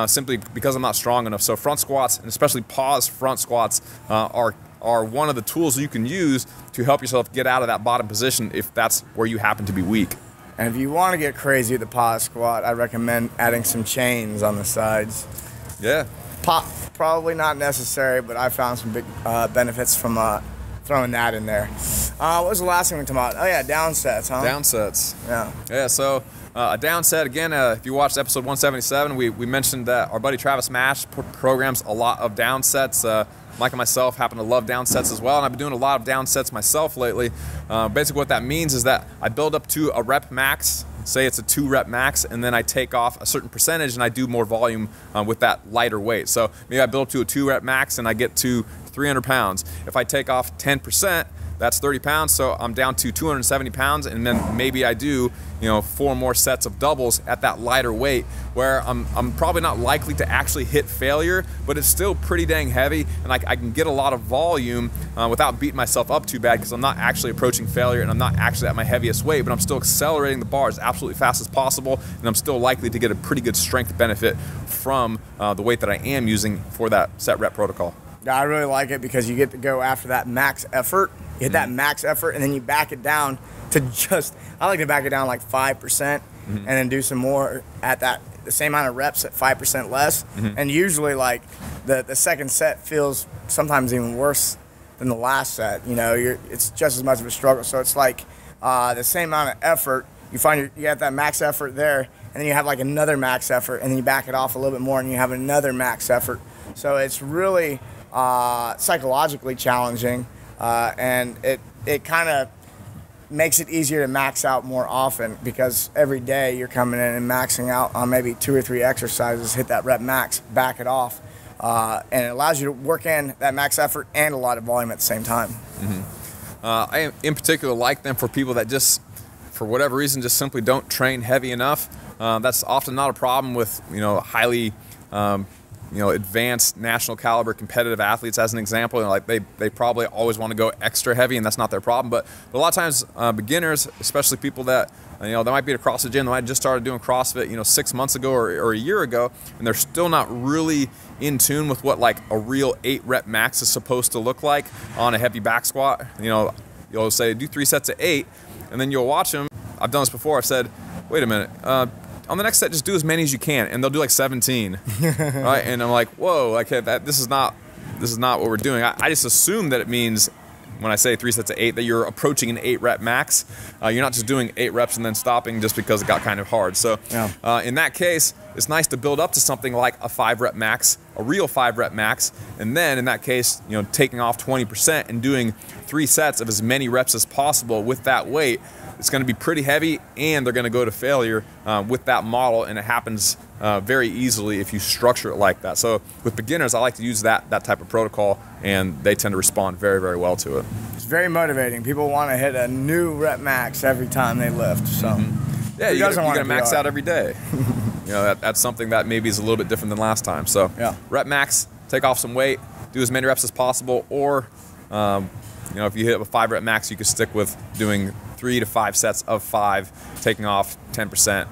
simply because I'm not strong enough. So front squats, and especially pause front squats, are one of the tools you can use to help yourself get out of that bottom position if that's where you happen to be weak. And if you want to get crazy with the pause squat, I recommend adding some chains on the sides. Yeah. Probably not necessary, but I found some big benefits from throwing that in there. What was the last thing we talked about? Oh yeah, down sets, huh? Down sets. Yeah. Yeah, so a down set, again, if you watched episode 177, we mentioned that our buddy Travis Mash programs a lot of down sets. Mike and myself happen to love down sets as well, and I've been doing a lot of down sets myself lately. Basically what that means is that I build up to a rep max, say it's a 2 rep max, and then I take off a certain percentage and I do more volume with that lighter weight. So maybe I build up to a 2 rep max and I get to 300 pounds. If I take off 10%, that's 30 pounds, so I'm down to 270 pounds, and then maybe I do 4 more sets of doubles at that lighter weight, where I'm probably not likely to actually hit failure, but it's still pretty dang heavy, and I can get a lot of volume without beating myself up too bad, because I'm not actually approaching failure and I'm not actually at my heaviest weight, but I'm still accelerating the bar as absolutely fast as possible, and I'm still likely to get a pretty good strength benefit from the weight that I am using for that set rep protocol. Yeah, I really like it because you get to go after that max effort. You hit that max effort, and then you back it down to I like to back it down like 5%, and then do some more at the same amount of reps at 5% less. And usually, like, the second set feels sometimes even worse than the last set. It's just as much of a struggle. So it's like the same amount of effort. You find you have that max effort there, and then you have like another max effort, and then you back it off a little bit more, and you have another max effort. So it's really psychologically challenging. And it kind of makes it easier to max out more often, because every day you're coming in and maxing out on maybe 2 or 3 exercises, hit that rep max, back it off, and it allows you to work in that max effort and a lot of volume at the same time. I in particular like them for people that just, for whatever reason, just simply don't train heavy enough. That's often not a problem with highly advanced national caliber competitive athletes, as an example. Like they probably always want to go extra heavy, and that's not their problem. But a lot of times beginners, especially people that they might be at a CrossFit gym, they might have just started doing CrossFit 6 months ago or a year ago, and they're still not really in tune with what like a real 8 rep max is supposed to look like on a heavy back squat. You'll say do 3 sets of 8, and then you'll watch them. I've done this before. I've said, wait a minute, on the next set, just do as many as you can, and they'll do like 17, right? And I'm like, whoa, like this is not what we're doing. I just assume that it means, when I say 3 sets of 8, that you're approaching an 8 rep max. You're not just doing 8 reps and then stopping just because it got kind of hard. So in that case, it's nice to build up to something like a 5 rep max, a real 5 rep max, and then in that case, taking off 20% and doing 3 sets of as many reps as possible with that weight. It's going to be pretty heavy, and they're going to go to failure with that model, and it happens very easily if you structure it like that. So with beginners, I like to use that type of protocol, and they tend to respond very, very well to it. It's very motivating. People want to hit a new rep max every time they lift. So yeah, you got to max out every day. That's something that maybe is a little bit different than last time. So rep max, take off some weight, do as many reps as possible, or if you hit a 5 rep max, you could stick with doing 3 to 5 sets of 5, taking off 10%,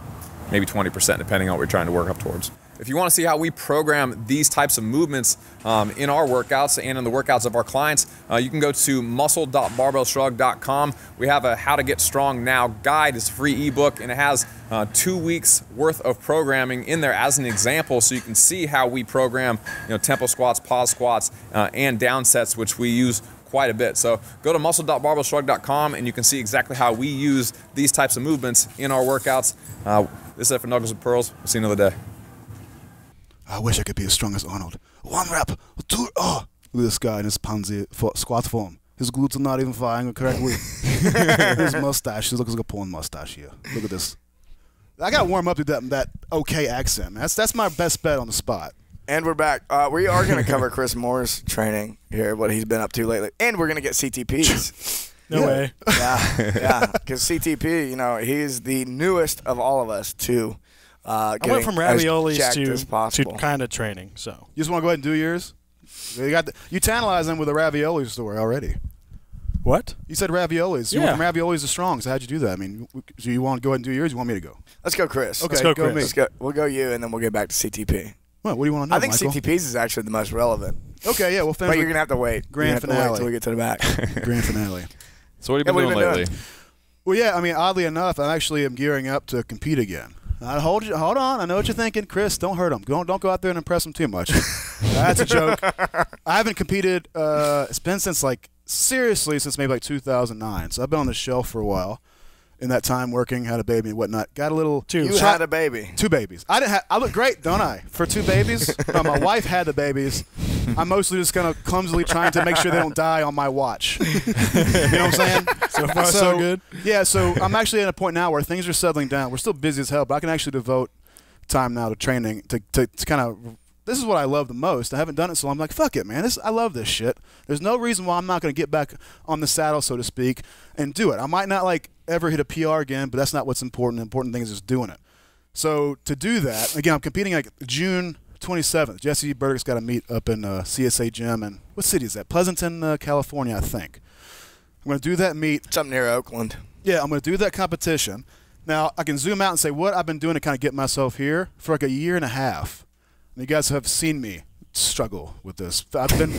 maybe 20%, depending on what we're trying to work up towards. If you want to see how we program these types of movements in our workouts and in the workouts of our clients, you can go to muscle.barbellshrugged.com. We have a How to Get Strong Now guide. It's a free ebook, and it has 2 weeks worth of programming in there as an example, so you can see how we program tempo squats, pause squats, and down sets, which we use quite a bit. So go to muscle.barbellshrugged.com, and you can see exactly how we use these types of movements in our workouts. This is it for Nuggets with Pearls. We'll see you another day. I wish I could be as strong as Arnold. 1 rep, 2. Oh, look at this guy in his pansy squat form. His glutes are not even firing correctly. His mustache, he looks like a porn mustache here. Look at this. I got to warm up to that okay accent, man. That's my best bet on the spot. And we're back. We are going to cover Chris Moore's training here, what he's been up to lately. And we're going to get CTPs. No way. Yeah. Because CTP, he's the newest of all of us to I went from raviolis to kind of training. So you just want to go ahead and do yours? You tantalized them with a ravioli story already. What? You said raviolis. You Yeah. went from raviolis to strong. So how'd you do that? I mean, do you want to go ahead and do yours? You want me to go? Let's go, Chris. Okay, Let's go, Chris. me. Let's go. We'll go you, and then we'll get back to CTP. What do you want to know, I think Michael? CTPs is actually the most relevant. Okay, yeah, we'll finish. But you're gonna have to wait. Grand You're gonna have to finale. wait until we get to the back. Grand finale. So what have you been doing lately? Well, yeah, I mean, oddly enough, I actually am gearing up to compete again. Hold on. I know what you're thinking. Chris, don't hurt him. Don't go out there and impress him too much. That's a joke. I haven't competed. It's been since since maybe 2009. So I've been on the shelf for a while. In that time working, had a baby and whatnot. Got a little. You had a baby. 2 babies. I look great, don't I? For 2 babies. My wife had the babies. I'm mostly just kind of clumsily trying to make sure they don't die on my watch. You know what I'm saying? So far, so good. Yeah, so I'm actually at a point now where things are settling down. We're still busy as hell, but I can actually devote time now to training to kind of. This is what I love the most. I haven't done it, so I'm like, fuck it, man. I love this shit. There's no reason why I'm not going to get back on the saddle, so to speak, and do it. I might not ever hit a PR again, but that's not what's important. The important thing is just doing it. So to do that, again, I'm competing June 27th. Jesse Burdick's got to meet up in CSA Gym. And what city is that? Pleasanton, California, I think. I'm going to do that meet. Something near Oakland. Yeah, I'm going to do that competition. Now, I can zoom out and say what I've been doing to kind of get myself here for a year and a half. And you guys have seen me struggle with this. I've been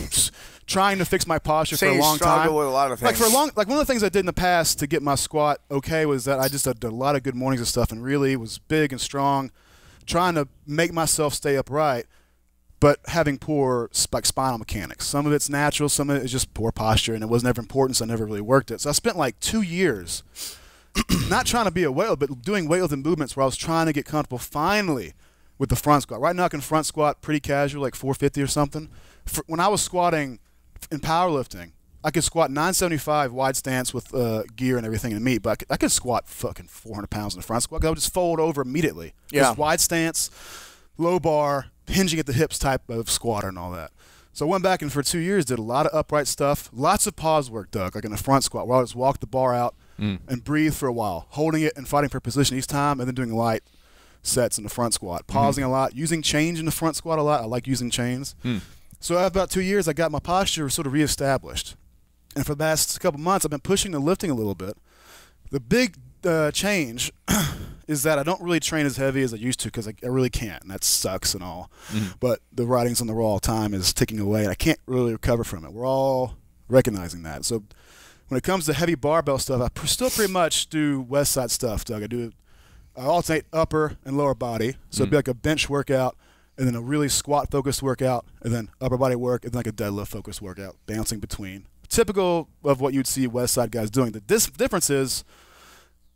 trying to fix my posture for a long time. Struggle with a lot of things. One of the things I did in the past to get my squat okay was that I just did a lot of good mornings and stuff and really was big and strong, trying to make myself stay upright, but having poor spinal mechanics. Some of it's natural, some of it is just poor posture, and it was never important, so I never really worked it. So I spent 2 years not trying to be a weightlifter, but doing weightlifting movements where I was trying to get comfortable finally with the front squat. Right now I can front squat pretty casual, 450 or something. When I was squatting in powerlifting, I could squat 975 wide stance with gear and everything in meat, but I could squat fucking 400 pounds in the front squat because I would just fold over immediately. Yeah. Just wide stance, low bar, hinging at the hips type of squatter and all that. So I went back and for 2 years did a lot of upright stuff, lots of pause work, Doug, in the front squat where I just walk the bar out and breathe for a while, holding it and fighting for position each time and then doing light sets in the front squat, pausing a lot, using change in the front squat a lot. I like using chains. So after about 2 years, I got my posture sort of reestablished. And for the past couple months, I've been pushing the lifting a little bit. The big change is that I don't really train as heavy as I used to because I really can't, and that sucks and all. But the writings on the wall all the time is ticking away, and I can't really recover from it. We're all recognizing that. So when it comes to heavy barbell stuff, I still pretty much do Westside stuff, Doug. I alternate upper and lower body. So it'd be like a bench workout and then a really squat-focused workout and then upper body work and then a deadlift-focused workout, bouncing between. Typical of what you'd see Westside guys doing. The difference is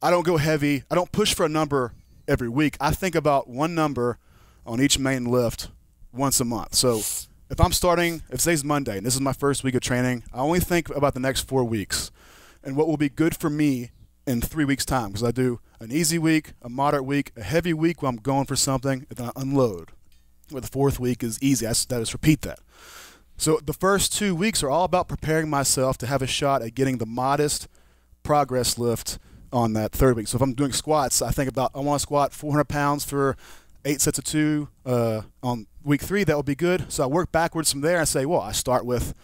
I don't go heavy. I don't push for a number every week. I think about one number on each main lift once a month. So if I'm starting, if today's Monday and this is my first week of training, I only think about the next 4 weeks and what will be good for me in 3 weeks' time, because I do an easy week, a moderate week, a heavy week where I'm going for something, and then I unload. Where the 4th week is easy. I just repeat that. So the first 2 weeks are all about preparing myself to have a shot at getting the modest progress lift on that 3rd week. So if I'm doing squats, I think about I want to squat 400 pounds for 8 sets of 2 on week 3. That would be good. So I work backwards from there. I say, well, I start with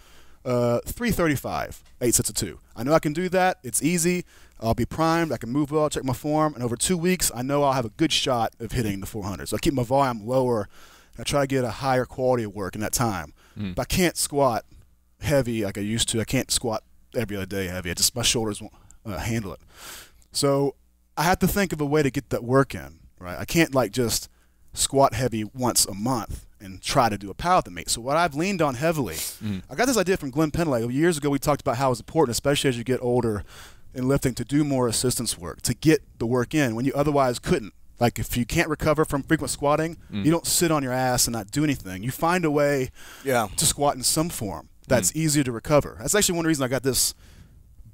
335, 8 sets of 2. I know I can do that. It's easy. I'll be primed. I can move well, check my form, and over 2 weeks, I know I'll have a good shot of hitting the 400. So I keep my volume lower, and I try to get a higher quality of work in that time. But I can't squat heavy like I used to. I can't squat every other day heavy. My shoulders won't handle it. So I have to think of a way to get that work in, right? I can't just squat heavy once a month and try to do a powerlifting meet. So what I've leaned on heavily, I got this idea from Glenn Pendley. Years ago, we talked about how it's important, especially as you get older in lifting, to do more assistance work, to get the work in when you otherwise couldn't. Like if you can't recover from frequent squatting, you don't sit on your ass and not do anything. You find a way to squat in some form that's easier to recover. That's actually one reason I got this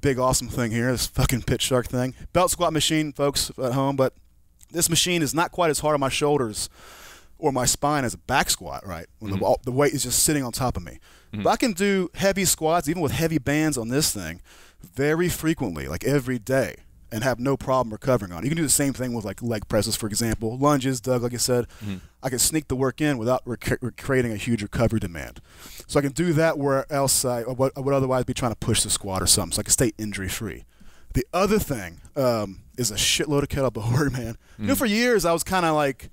big awesome thing here, this fucking Pit Shark thing. Belt squat machine, folks at home, but this machine is not quite as hard on my shoulders or my spine as a back squat, right? When the weight is just sitting on top of me. But I can do heavy squats, even with heavy bands on this thing, very frequently, like every day. and have no problem recovering on it. You can do the same thing with like leg presses, for example. Lunges, Doug, like I said, I can sneak the work in without creating a huge recovery demand. So I can do that where else I would otherwise be trying to push the squat or something, so I can stay injury-free. The other thing is a shitload of kettlebell work, man. You know, for years I was kind of like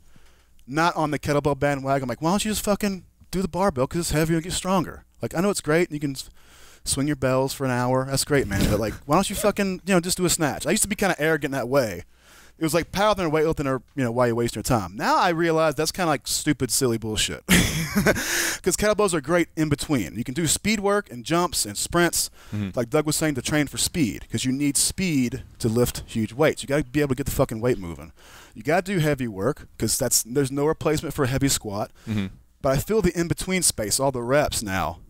not on the kettlebell bandwagon. I'm like, why don't you just fucking do the barbell because it's heavier and get stronger? Like, I know it's great. You can swing your bells for an hour. That's great, man. But like, why don't you fucking, just do a snatch? I used to be kind of arrogant that way. It was like powerlifting or weightlifting or, why you wasting your time. Now I realize that's kind of like stupid, silly bullshit. Because kettlebells are great in between. You can do speed work and jumps and sprints, like Doug was saying, to train for speed, because you need speed to lift huge weights. You got to be able to get the fucking weight moving. You got to do heavy work, because there's no replacement for a heavy squat. But I feel the in-between space, all the reps now,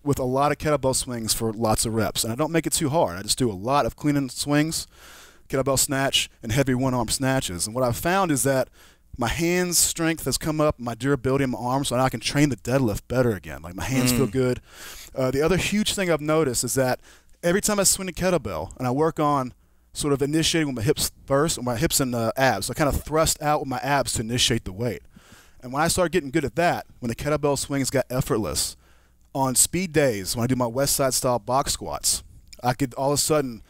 with a lot of kettlebell swings for lots of reps. And I don't make it too hard. I just do a lot of clean and swings, kettlebell snatch, and heavy one-arm snatches. And what I've found is that my hands' strength has come up, my durability in my arms, so now I can train the deadlift better again. Like, my hands feel good. The other huge thing I've noticed is that every time I swing the kettlebell and I work on sort of initiating with my hips first, or my hips and abs, so I kind of thrust out with my abs to initiate the weight. And when I started getting good at that, when the kettlebell swings got effortless, on speed days, when I do my Westside style box squats, I could all of a sudden,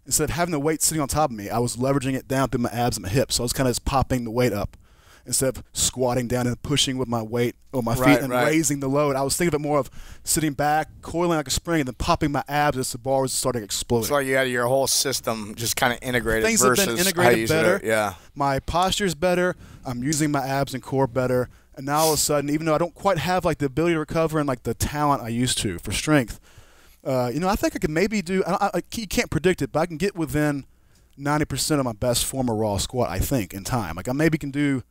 instead of having the weight sitting on top of me, I was leveraging it down through my abs and my hips. So I was kind of just popping the weight up instead of squatting down and pushing with my weight or my feet and raising the load. I was thinking of it more of sitting back, coiling like a spring, and then popping my abs as the bar was starting exploding. So you had your whole system just kind of integrated. Things versus have been integrated better. Yeah. My posture's better. I'm using my abs and core better. And now all of a sudden, even though I don't quite have like the ability to recover and like the talent I used to for strength, I think I could maybe do. You can't predict it, but I can get within 90% of my best form of raw squat, I think, in time. Like, I maybe can do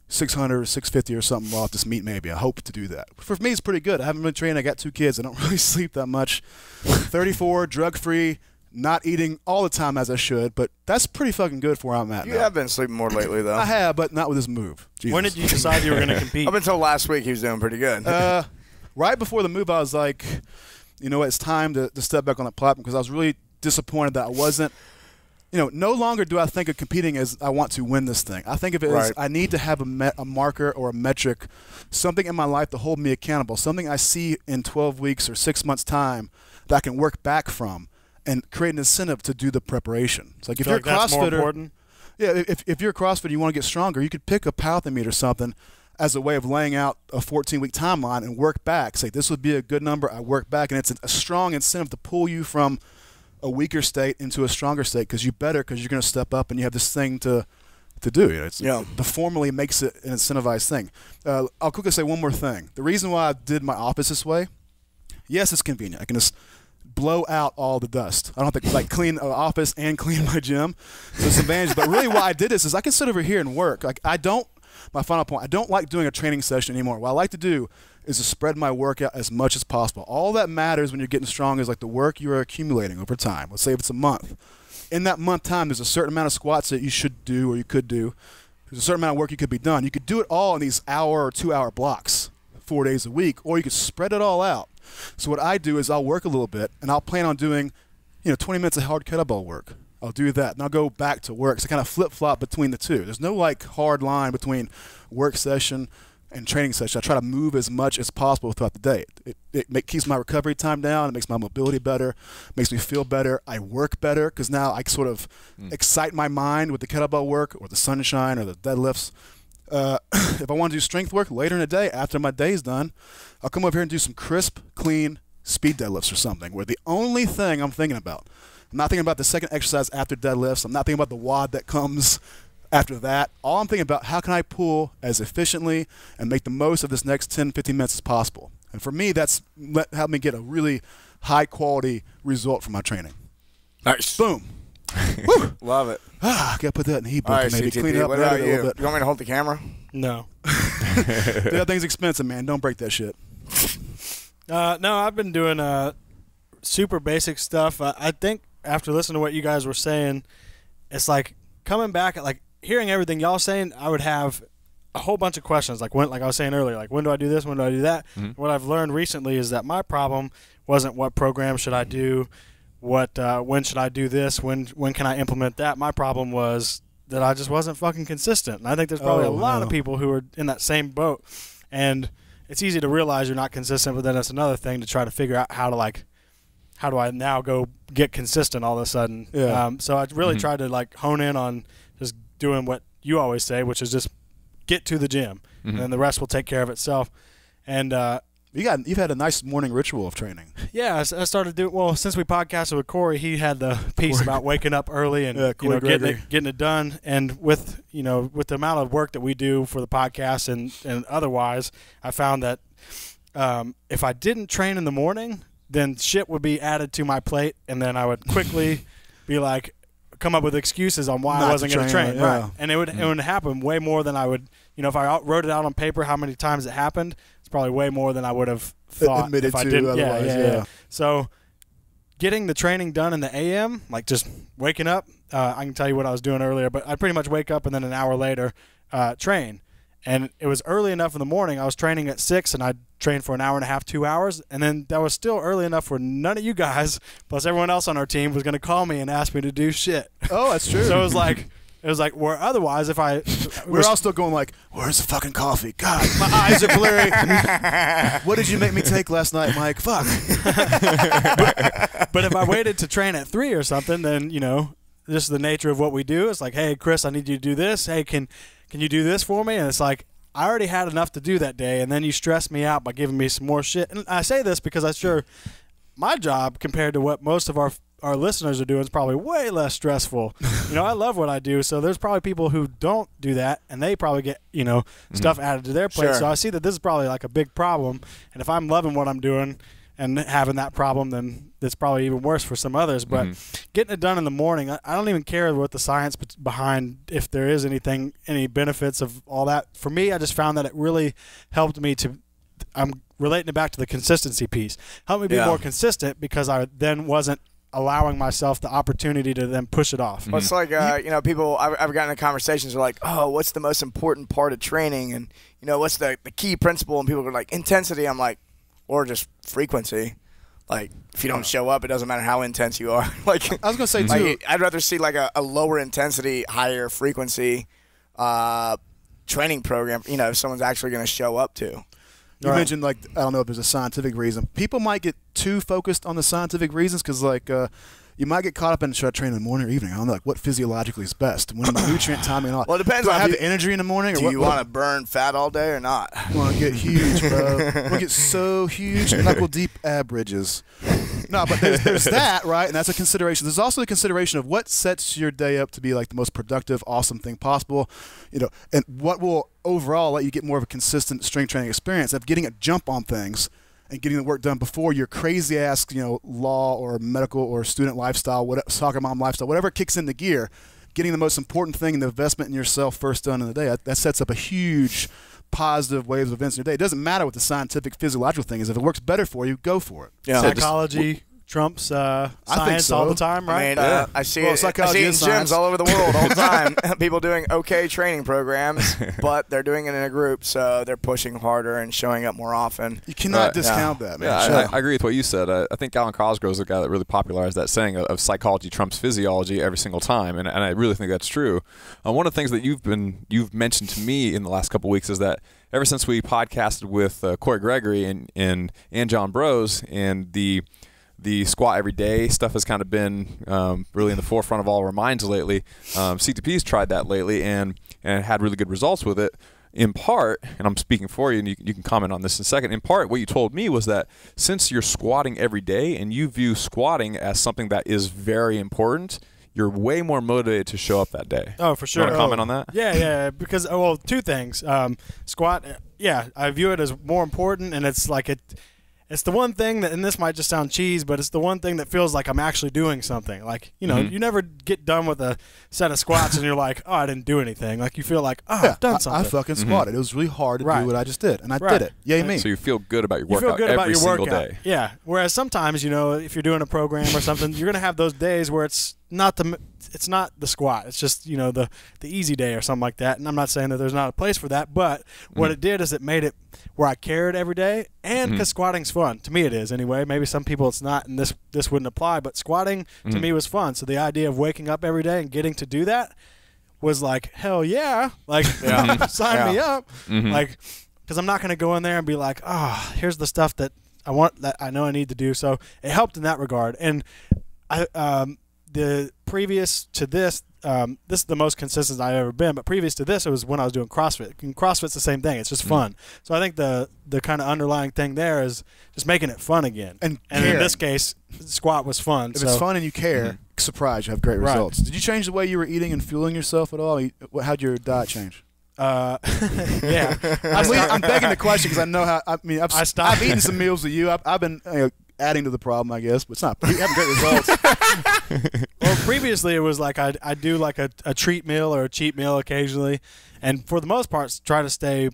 600 or 650 or something raw at this meet. Maybe I hope to do that. For me, it's pretty good. I haven't been training. I got 2 kids. I don't really sleep that much. 34, drug free. Not eating all the time as I should, but that's pretty fucking good for where I'm at now. You have been sleeping more lately, though. I have, but not with this move. Jesus. When did you decide you were going to compete? Up until last week, he was doing pretty good. Right before the move, I was like, you know what, it's time to step back on the platform, because I was really disappointed that I wasn't, no longer do I think of competing as I want to win this thing. I think of it as I need to have a marker or a metric, something in my life to hold me accountable, something I see in 12 weeks or 6 months' time that I can work back from and create an incentive to do the preparation. It's like, if you're a CrossFitter, if you're a CrossFitter, you want to get stronger, you could pick a powerlifting meet or something as a way of laying out a 14-week timeline and work back. Say, this would be a good number. I work back, and it's a strong incentive to pull you from a weaker state into a stronger state, because you're going to step up and you have this thing to do. The formally makes it an incentivized thing. I'll quickly say one more thing. The reason why I did my office this way, yes, it's convenient. I can just blow out all the dust. I don't have to clean the office and clean my gym. So it's an advantage. But really, why I did this is I can sit over here and work. My final point, I don't like doing a training session anymore. What I like to do is to spread my workout as much as possible. All that matters when you're getting strong is like the work you're accumulating over time. Let's say if it's a month. In that month time, there's a certain amount of squats that you should do or you could do. There's a certain amount of work you could be done. You could do it all in these hour or 2-hour blocks, 4 days a week, or you could spread it all out. So what I do is I'll work a little bit, and I'll plan on doing, 20 minutes of hard kettlebell work. I'll do that, and I'll go back to work. So I kind of flip-flop between the two. There's no hard line between work session and training session. I try to move as much as possible throughout the day. It keeps my recovery time down. It makes my mobility better. Makes me feel better. I work better because now I sort of excite my mind with the kettlebell work or the sunshine or the deadlifts. If I want to do strength work later in the day after my day's done, I'll come over here and do some crisp, clean speed deadlifts or something, where the only thing I'm thinking about, I'm not thinking about the second exercise after deadlifts. I'm not thinking about the WOD that comes after that. All I'm thinking about, how can I pull as efficiently and make the most of this next 10, 15 minutes as possible. And for me, that's helped me get a really high quality result from my training. Nice. Boom. Woo. Love it. I gotta put that in the heat book All and right, maybe CTP, clean it up what a about little bit. You want me to hold the camera? No. Dude, that thing's expensive, man. Don't break that shit. No, I've been doing super basic stuff. I think after listening to what you guys were saying, it's like coming back at hearing everything y'all saying, I would have a whole bunch of questions. Like I was saying earlier, when do I do this? When do I do that? What I've learned recently is that my problem wasn't what program should I do, when should I do this? When can I implement that? My problem was that I just wasn't fucking consistent. And I think there's probably a lot of people who are in that same boat. And it's easy to realize you're not consistent, but then it's another thing to try to figure out how do I now go get consistent all of a sudden. Yeah. So I really tried to like hone in on just doing what you always say, which is just get to the gym, and then the rest will take care of itself. And you've had a nice morning ritual of training. yeah, I started doing well since we podcasted with Corey. He had the piece about waking up early and getting it done. And with the amount of work that we do for the podcast and otherwise, I found that if I didn't train in the morning, then shit would be added to my plate, and then I would quickly be like, come up with excuses on why I wasn't going to train. Yeah. Right. And it would happen way more than I would, if I wrote it out on paper how many times it happened, it's probably way more than I would have thought admitted if I to didn't. otherwise. Yeah. So getting the training done in the AM, like just waking up, I can tell you what I was doing earlier, but I pretty much wake up and then an hour later train. And it was early enough in the morning. I was training at 6, and I trained for an hour and a half, 2 hours. And then that was still early enough where none of you guys, plus everyone else on our team, was going to call me and ask me to do shit. Oh, that's true. So it was like, where otherwise if I... We're all still going like, where's the fucking coffee? God, my eyes are blurry. What did you make me take last night, Mike? Fuck. But if I waited to train at 3 or something, then, this is the nature of what we do. It's like, hey, Chris, I need you to do this. Hey, can you do this for me? And it's like, I already had enough to do that day, and then you stress me out by giving me some more shit. And I say this because I'm sure my job, compared to what most of our listeners are doing, is probably way less stressful. I love what I do, so there's probably people who don't do that, and they probably get, stuff added to their plate. Sure. So I see that this is probably like a big problem, and if I'm loving what I'm doing and having that problem, then it's probably even worse for some others. But getting it done in the morning, I don't even care what the science behind, if there is any benefits of all that. For me, I just found that it really helped me I'm relating it back to the consistency piece. Helped me be more consistent because I then wasn't allowing myself the opportunity to then push it off. Well, it's like, people, I've gotten in conversations, are like, oh, what's the most important part of training? And, what's the key principle? And people are like, intensity. I'm like, or just frequency. Like, if you don't show up, it doesn't matter how intense you are. Like, I was going to say, too. I'd rather see, like, a lower intensity, higher frequency training program, if someone's actually going to show up to. You mentioned, like, I don't know if there's a scientific reason. People might get too focused on the scientific reasons because, like, you might get caught up in should I train in the morning or evening. I don't know, like, what physiologically is best. When nutrient timing and all. Well, it depends. Do I have the energy in the morning? Do you want to burn fat all day or not? I want to get huge, bro. I want to get so huge, knuckle deep ab bridges. No, but there's that, right? And that's a consideration. There's also the consideration of what sets your day up to be like the most productive, awesome thing possible, and what will overall let you get more of a consistent strength training experience of getting a jump on things and getting the work done before your crazy ass, law or medical or student lifestyle, soccer mom lifestyle, whatever kicks into gear. Getting the most important thing and the investment in yourself first done in the day, that sets up a huge positive waves of events in your day. It doesn't matter what the scientific physiological thing is. If it works better for you, go for it. Yeah. Psychology trumps science all the time, right? I mean, I see it in gyms all over the world all the time. People doing okay training programs, but they're doing it in a group, so they're pushing harder and showing up more often. You cannot discount that, man. Yeah, I agree with what you said. I think Alan Cosgrove is the guy that really popularized that saying of psychology trumps physiology every single time, and I really think that's true. One of the things that you've mentioned to me in the last couple of weeks is that ever since we podcasted with Corey Gregory and John Bros and the squat every day stuff has kind of been really in the forefront of all of our minds lately. CTP's tried that lately and had really good results with it. In part, and I'm speaking for you, and you can comment on this in a second, in part what you told me was that since you're squatting every day and you view squatting as something that is very important, you're way more motivated to show up that day. Oh, for sure. You want to comment on that? Yeah, because, two things. Squat, I view it as more important, and it's like it's the one thing that, and this might just sound cheese, but it's the one thing that feels like I'm actually doing something. Like, you never get done with a set of squats and you're like, oh, I didn't do anything. Like, you feel like, I've done something. I fucking squatted. It was really hard to do what I just did, and I did it. Yay me. So you feel good about your workout every single day. Yeah. Whereas sometimes, if you're doing a program or something, you're going to have those days where it's not the it's not the squat. It's just, you know, the easy day or something like that. And I'm not saying that there's not a place for that, but what it did is it made it where I cared every day, and because squatting's fun. To me it is anyway. Maybe some people it's not, and this wouldn't apply, but squatting to me was fun. So the idea of waking up every day and getting to do that was like, hell yeah. Like, sign me up. Like, because I'm not going to go in there and be like, oh, here's the stuff that I want, that I know I need to do. So it helped in that regard. And the previous to this, this is the most consistent I've ever been, but previous to this, it was when I was doing CrossFit. And CrossFit's the same thing. It's just fun. So I think the kind of underlying thing there is just making it fun again. And in this case, squat was fun. If it's fun and you care, surprise, you have great results. Did you change the way you were eating and fueling yourself at all? How'd your diet change? Yeah. I'm begging the question because I know how. I mean, I've eaten some meals with you. I've been adding to the problem, I guess, but it's not. You have great results. Well, previously it was like I do like a treat meal or a cheat meal occasionally, and for the most part try to stay,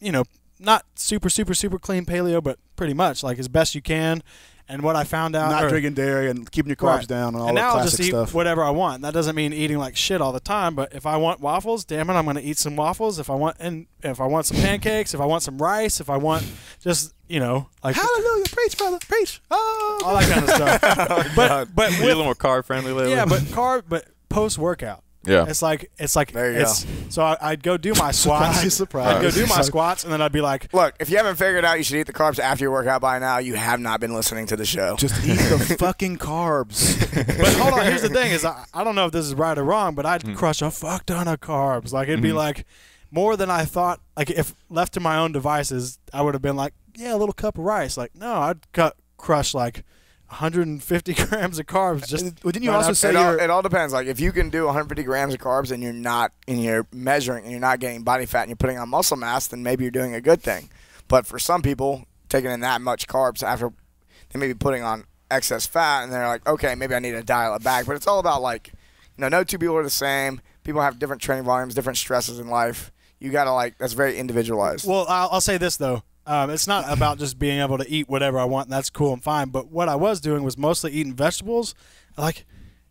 you know, not super clean paleo, but pretty much like as best you can. And what I found out, not drinking dairy and keeping your carbs down and all that classic stuff. And now I'll just eat whatever I want. That doesn't mean eating like shit all the time, but if I want waffles, damn it, I'm going to eat some waffles. If I want some pancakes, if I want some rice, if I want just, you know, like hallelujah, preach, brother, preach. Oh, all that kind of stuff. but a little more carb friendly lately. Yeah, but post workout. Yeah, it's like there you go. So I'd go do my squats. Surprise. I'd go do my squats, and then I'd be like, look, if you haven't figured out you should eat the carbs after your workout by now, you have not been listening to the show. Just eat the fucking carbs. But hold on, here's the thing: is I don't know if this is right or wrong, but I'd crush a fuck ton of carbs. Like it'd be like more than I thought. Like if left to my own devices, I would have been like, yeah, a little cup of rice. Like no, I'd crush like 150 grams of carbs. Just didn't you also say it all depends. Like if you can do 150 grams of carbs and you're measuring and you're not getting body fat and you're putting on muscle mass, then maybe you're doing a good thing. But for some people, taking in that much carbs after they may be putting on excess fat, and they're like, okay, maybe I need to dial it back. But it's all about like, you know, no two people are the same. People have different training volumes, different stresses in life. You gotta that's very individualized. Well, I'll say this though. It's not about just being able to eat whatever I want, and that's cool and fine. But what I was doing was mostly eating vegetables. Like,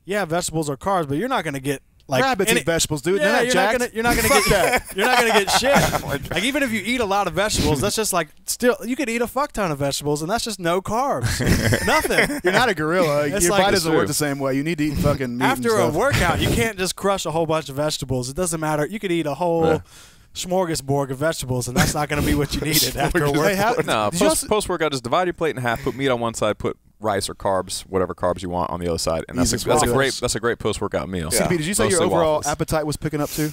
yeah, vegetables are carbs, but you're not going to get like rabbits eat vegetables, dude. Yeah, you're not gonna get that. You're not gonna get shit. Like even if you eat a lot of vegetables, that's just like still you could eat a fuck ton of vegetables, and that's just no carbs, nothing. You're not a gorilla. Your body doesn't work the same way. You need to eat fucking meat. After a workout, you can't just crush a whole bunch of vegetables. It doesn't matter. You could eat a whole smorgasbord of vegetables, and that's not going to be what you needed after a workout. No, post workout, just divide your plate in half, put meat on one side, put rice or carbs, whatever carbs you want, on the other side, and that's a great post workout meal. CP, did you say your overall appetite was picking up too?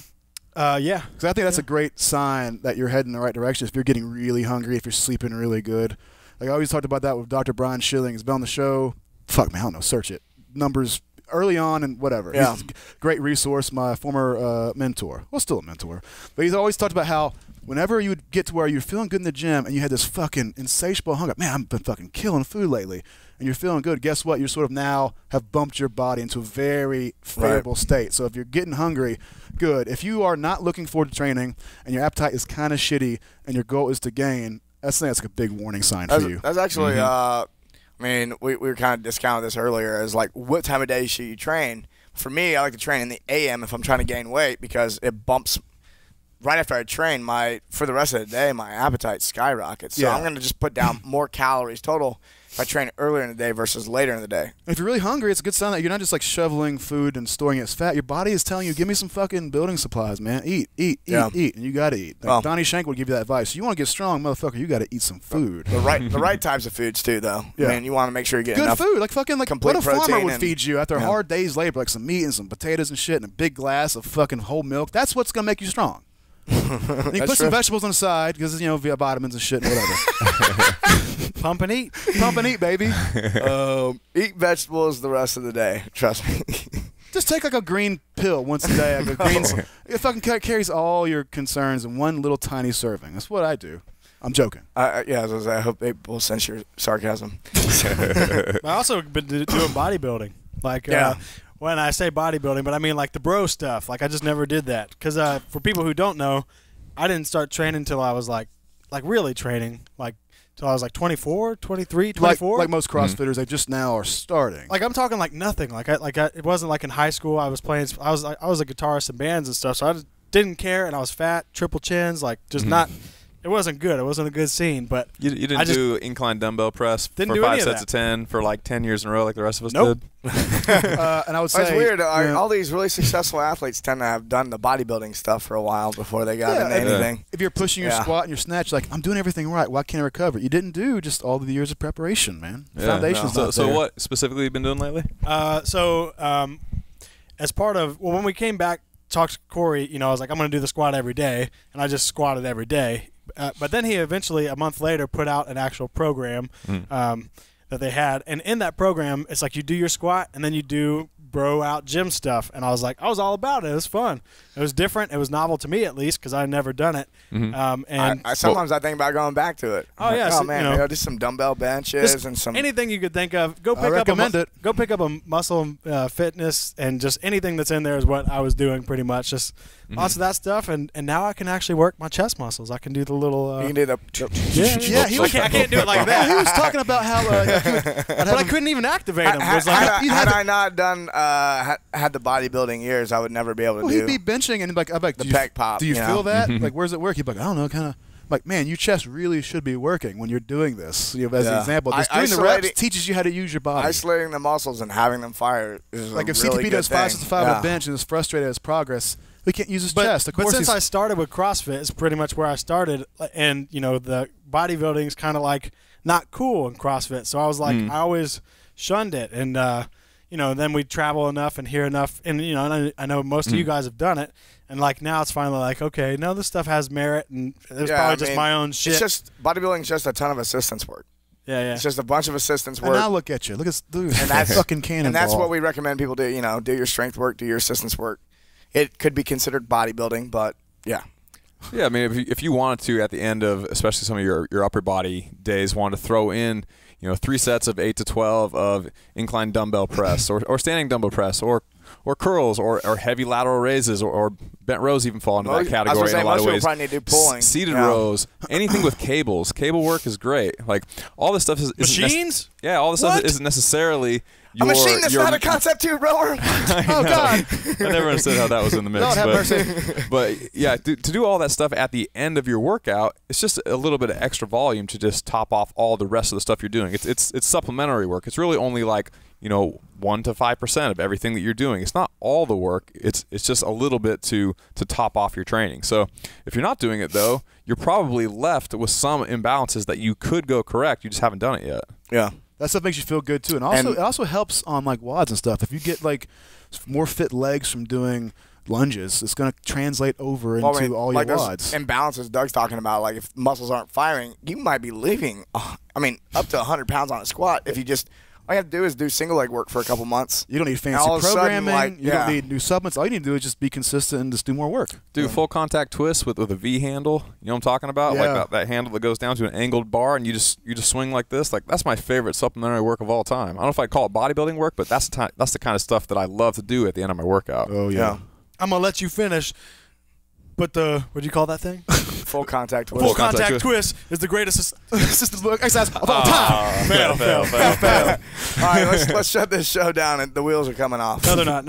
Yeah, because I think that's a great sign that you're heading in the right direction. If you're getting really hungry, if you're sleeping really good, like I always talked about that with Dr. Brian Schilling. He's been on the show. Fuck man, I don't know. Search it. Numbers early on and whatever. Yeah. He's a great resource, my former mentor. Well, still a mentor. But he's always talked about how whenever you would get to where you're feeling good in the gym and you had this fucking insatiable hunger, man, I've been fucking killing food lately, and you're feeling good, guess what? You sort of now have bumped your body into a very favorable state. So if you're getting hungry, good. If you are not looking forward to training and your appetite is kind of shitty and your goal is to gain, that's like a big warning sign for you. That's actually I mean, we were kind of discounting this earlier as like, what time of day should you train? For me, I like to train in the AM if I'm trying to gain weight because it bumps right after I train. For the rest of the day, my appetite skyrockets. So I'm going to just put down more calories total if I train earlier in the day versus later in the day. If you're really hungry, it's a good sign that you're not just like shoveling food and storing it as fat. Your body is telling you, give me some fucking building supplies, man. Eat, and you got to eat. Like Donnie Shank would give you that advice. You want to get strong, motherfucker, you got to eat some food. The right types of foods too, though. Yeah. I mean, you want to make sure you get good enough food. Like fucking what a farmer would feed you after a hard day's labor, like some meat and some potatoes and shit and a big glass of fucking whole milk. That's what's going to make you strong. And you put some vegetables on the side because, via vitamins and shit and whatever. Pump and eat, baby. Eat vegetables the rest of the day. Trust me. Just take like a green pill once a day. It fucking carries all your concerns in one little tiny serving. That's what I do. I'm joking. I hope they will sense your sarcasm. I also been doing bodybuilding. Like, when I say bodybuilding, but I mean like the bro stuff. Like I just never did that. Because for people who don't know, I didn't start training until I was like really training, like till I was like 24, 23, 24. Like most CrossFitters, they just now are starting. Like I'm talking like nothing. It wasn't like in high school. I was playing. I was a guitarist in bands and stuff. So I just didn't care, and I was fat, triple chins, like just not. It wasn't good. It wasn't a good scene. But you didn't do incline dumbbell press for 5 sets of 10 for like 10 years in a row like the rest of us did? And I would say it's weird. All these really successful athletes tend to have done the bodybuilding stuff for a while before they got into anything. If you're pushing your squat and your snatch, like, I'm doing everything right, why can't I recover? You didn't do just all the years of preparation, man. The foundation's not there. So what specifically have you been doing lately? As part of when we came back, talked to Corey, I was like, I'm going to do the squat every day, and I just squatted every day. But then he eventually, a month later, put out an actual program that they had. And in that program, it's like you do your squat, and then you do bro out gym stuff. And I was all about it. It was fun. It was different. It was novel to me, at least, because I had never done it. And sometimes I think about going back to it. Oh, yeah. Oh, man, just some dumbbell benches and some. Anything you could think of. Go pick up a muscle fitness, and just anything that's in there is what I was doing pretty much. Just lots of that stuff. And now I can actually work my chest muscles. I can do the little. You can do the. I can't do it like that. He was talking about how. But I couldn't even activate them. Had I not done had the bodybuilding years, I would never be able to do. He'd be benching and I'm like, the pec pop. Do you feel that? Like, where's it work? He'd be like, I don't know, kind of. Like, man, your chest really should be working when you're doing this. As an example, just doing the reps teaches you how to use your body. Isolating the muscles and having them fire is like if really CTP does 5 sets of 5 on a bench and is frustrated at his progress, he can't use his chest. Of course, but since I started with CrossFit, it's pretty much where I started, and the bodybuilding is kind of like not cool in CrossFit. So I was like, I always shunned it, and then we travel enough and hear enough, and and I know most of you guys have done it. And like now it's finally like, okay, no, this stuff has merit, and it's probably just my own shit. It's just bodybuilding is just a ton of assistance work. Yeah. It's just a bunch of assistance work. And now look at you. Look at that's fucking cannonball. And that's what we recommend people do. Do your strength work, do your assistance work. It could be considered bodybuilding, but yeah. Yeah, I mean, if you wanted to at the end of, especially some of your upper body days, wanted to throw in, 3 sets of 8 to 12 of incline dumbbell press or standing dumbbell press or curls or heavy lateral raises or bent rows even fall into that category in a lot of ways. Probably need to do pulling. Seated rows, anything with cables. Cable work is great. Like all this stuff is machines. All this stuff isn't necessarily. A machine that's not a concept tube rower? Oh, God. I never understood how that was in the mix. Lord have mercy. But yeah, to do all that stuff at the end of your workout, it's just a little bit of extra volume to just top off all the rest of the stuff you're doing. It's supplementary work. It's really only like 1 to 5% of everything that you're doing. It's not all the work. It's just a little bit to top off your training. So if you're not doing it though, you're probably left with some imbalances that you could go correct. You just haven't done it yet. Yeah. That stuff makes you feel good too, and it also helps on like wads and stuff. If you get like more fit legs from doing lunges, it's going to translate over into all your wads. Imbalances Doug's talking about, like if muscles aren't firing, you might be leaving. Up to 100 pounds on a squat if you just. All you have to do is do single leg work for a couple months. You don't need fancy programming. You don't need new supplements. All you need to do is just be consistent and just do more work. Do full contact twists with a V handle. You know what I'm talking about? Yeah. Like that handle that goes down to an angled bar and you just swing like this. Like that's my favorite supplementary work of all time. I don't know if I'd call it bodybuilding work, but that's the kind of stuff that I love to do at the end of my workout. Oh yeah. I'm gonna let you finish. But what do you call that thing? Full contact twist. Full contact twist is the greatest assisted exercise of all time. Fail. All right, let's shut this show down. And the wheels are coming off. No, they're not.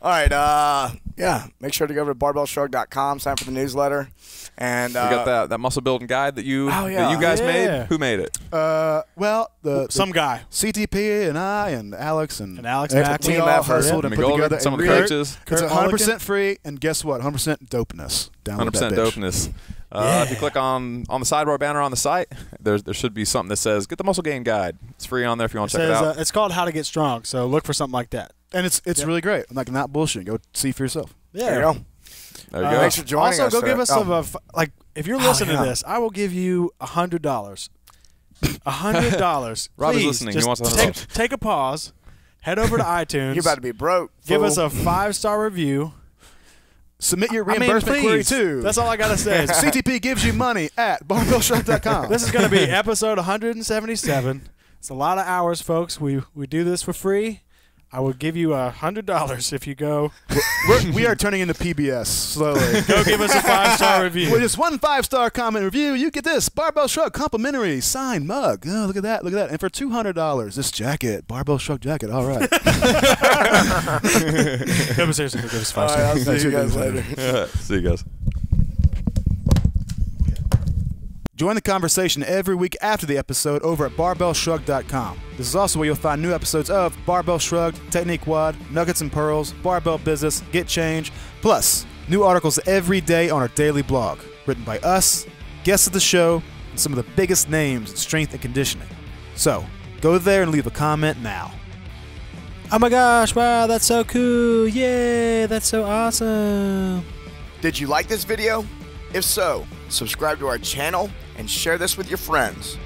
All right. Make sure to go over to barbellshrugged.com, sign up for the newsletter. And we got that muscle building guide that you guys made. Who made it? Some guy. CTP and I and Alex and Alex we all hustled and put together. Some of the coaches. It's 100% free, and guess what? 100% dopeness. 100% dopeness. If you click on the sidebar banner on the site, there should be something that says "Get the Muscle Gain Guide." It's free on there if you want to check it out. It's called How to Get Strong, so look for something like that. And it's really great. I'm not bullshitting. Go see for yourself. Yeah. There you go. There you go. Thanks for joining us. Also, go give us some if you're listening to this, I will give you $100. $100. Rob is listening. He wants $100. Take a pause. Head over to iTunes. You're about to be broke. Give us a 5-star review. Submit your reimbursement query too. That's all I gotta say. CTP gives you money at barbellshrugged.com. This is gonna be episode 177. It's a lot of hours, folks. We do this for free. I will give you $100 if you go. We are turning into PBS slowly. Go give us a 5-star review. With just one 5-star comment review, you get this Barbell Shrug complimentary signed mug. Oh, look at that. Look at that. And for $200, this jacket, Barbell Shrug jacket. All right. No, but seriously, give us 5 All right, stars. I'll see you guys later. See you guys. Join the conversation every week after the episode over at barbellshrug.com. This is also where you'll find new episodes of Barbell Shrugged, Technique Wad, Nuggets and Pearls, Barbell Business, Get Change, plus new articles every day on our daily blog, written by us, guests of the show, and some of the biggest names in strength and conditioning. So, go there and leave a comment now. Oh my gosh, wow, that's so cool. Yay, that's so awesome. Did you like this video? If so, subscribe to our channel and share this with your friends.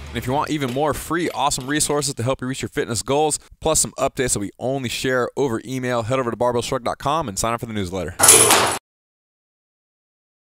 And if you want even more free, awesome resources to help you reach your fitness goals, plus some updates that we only share over email, head over to barbellshrug.com and sign up for the newsletter.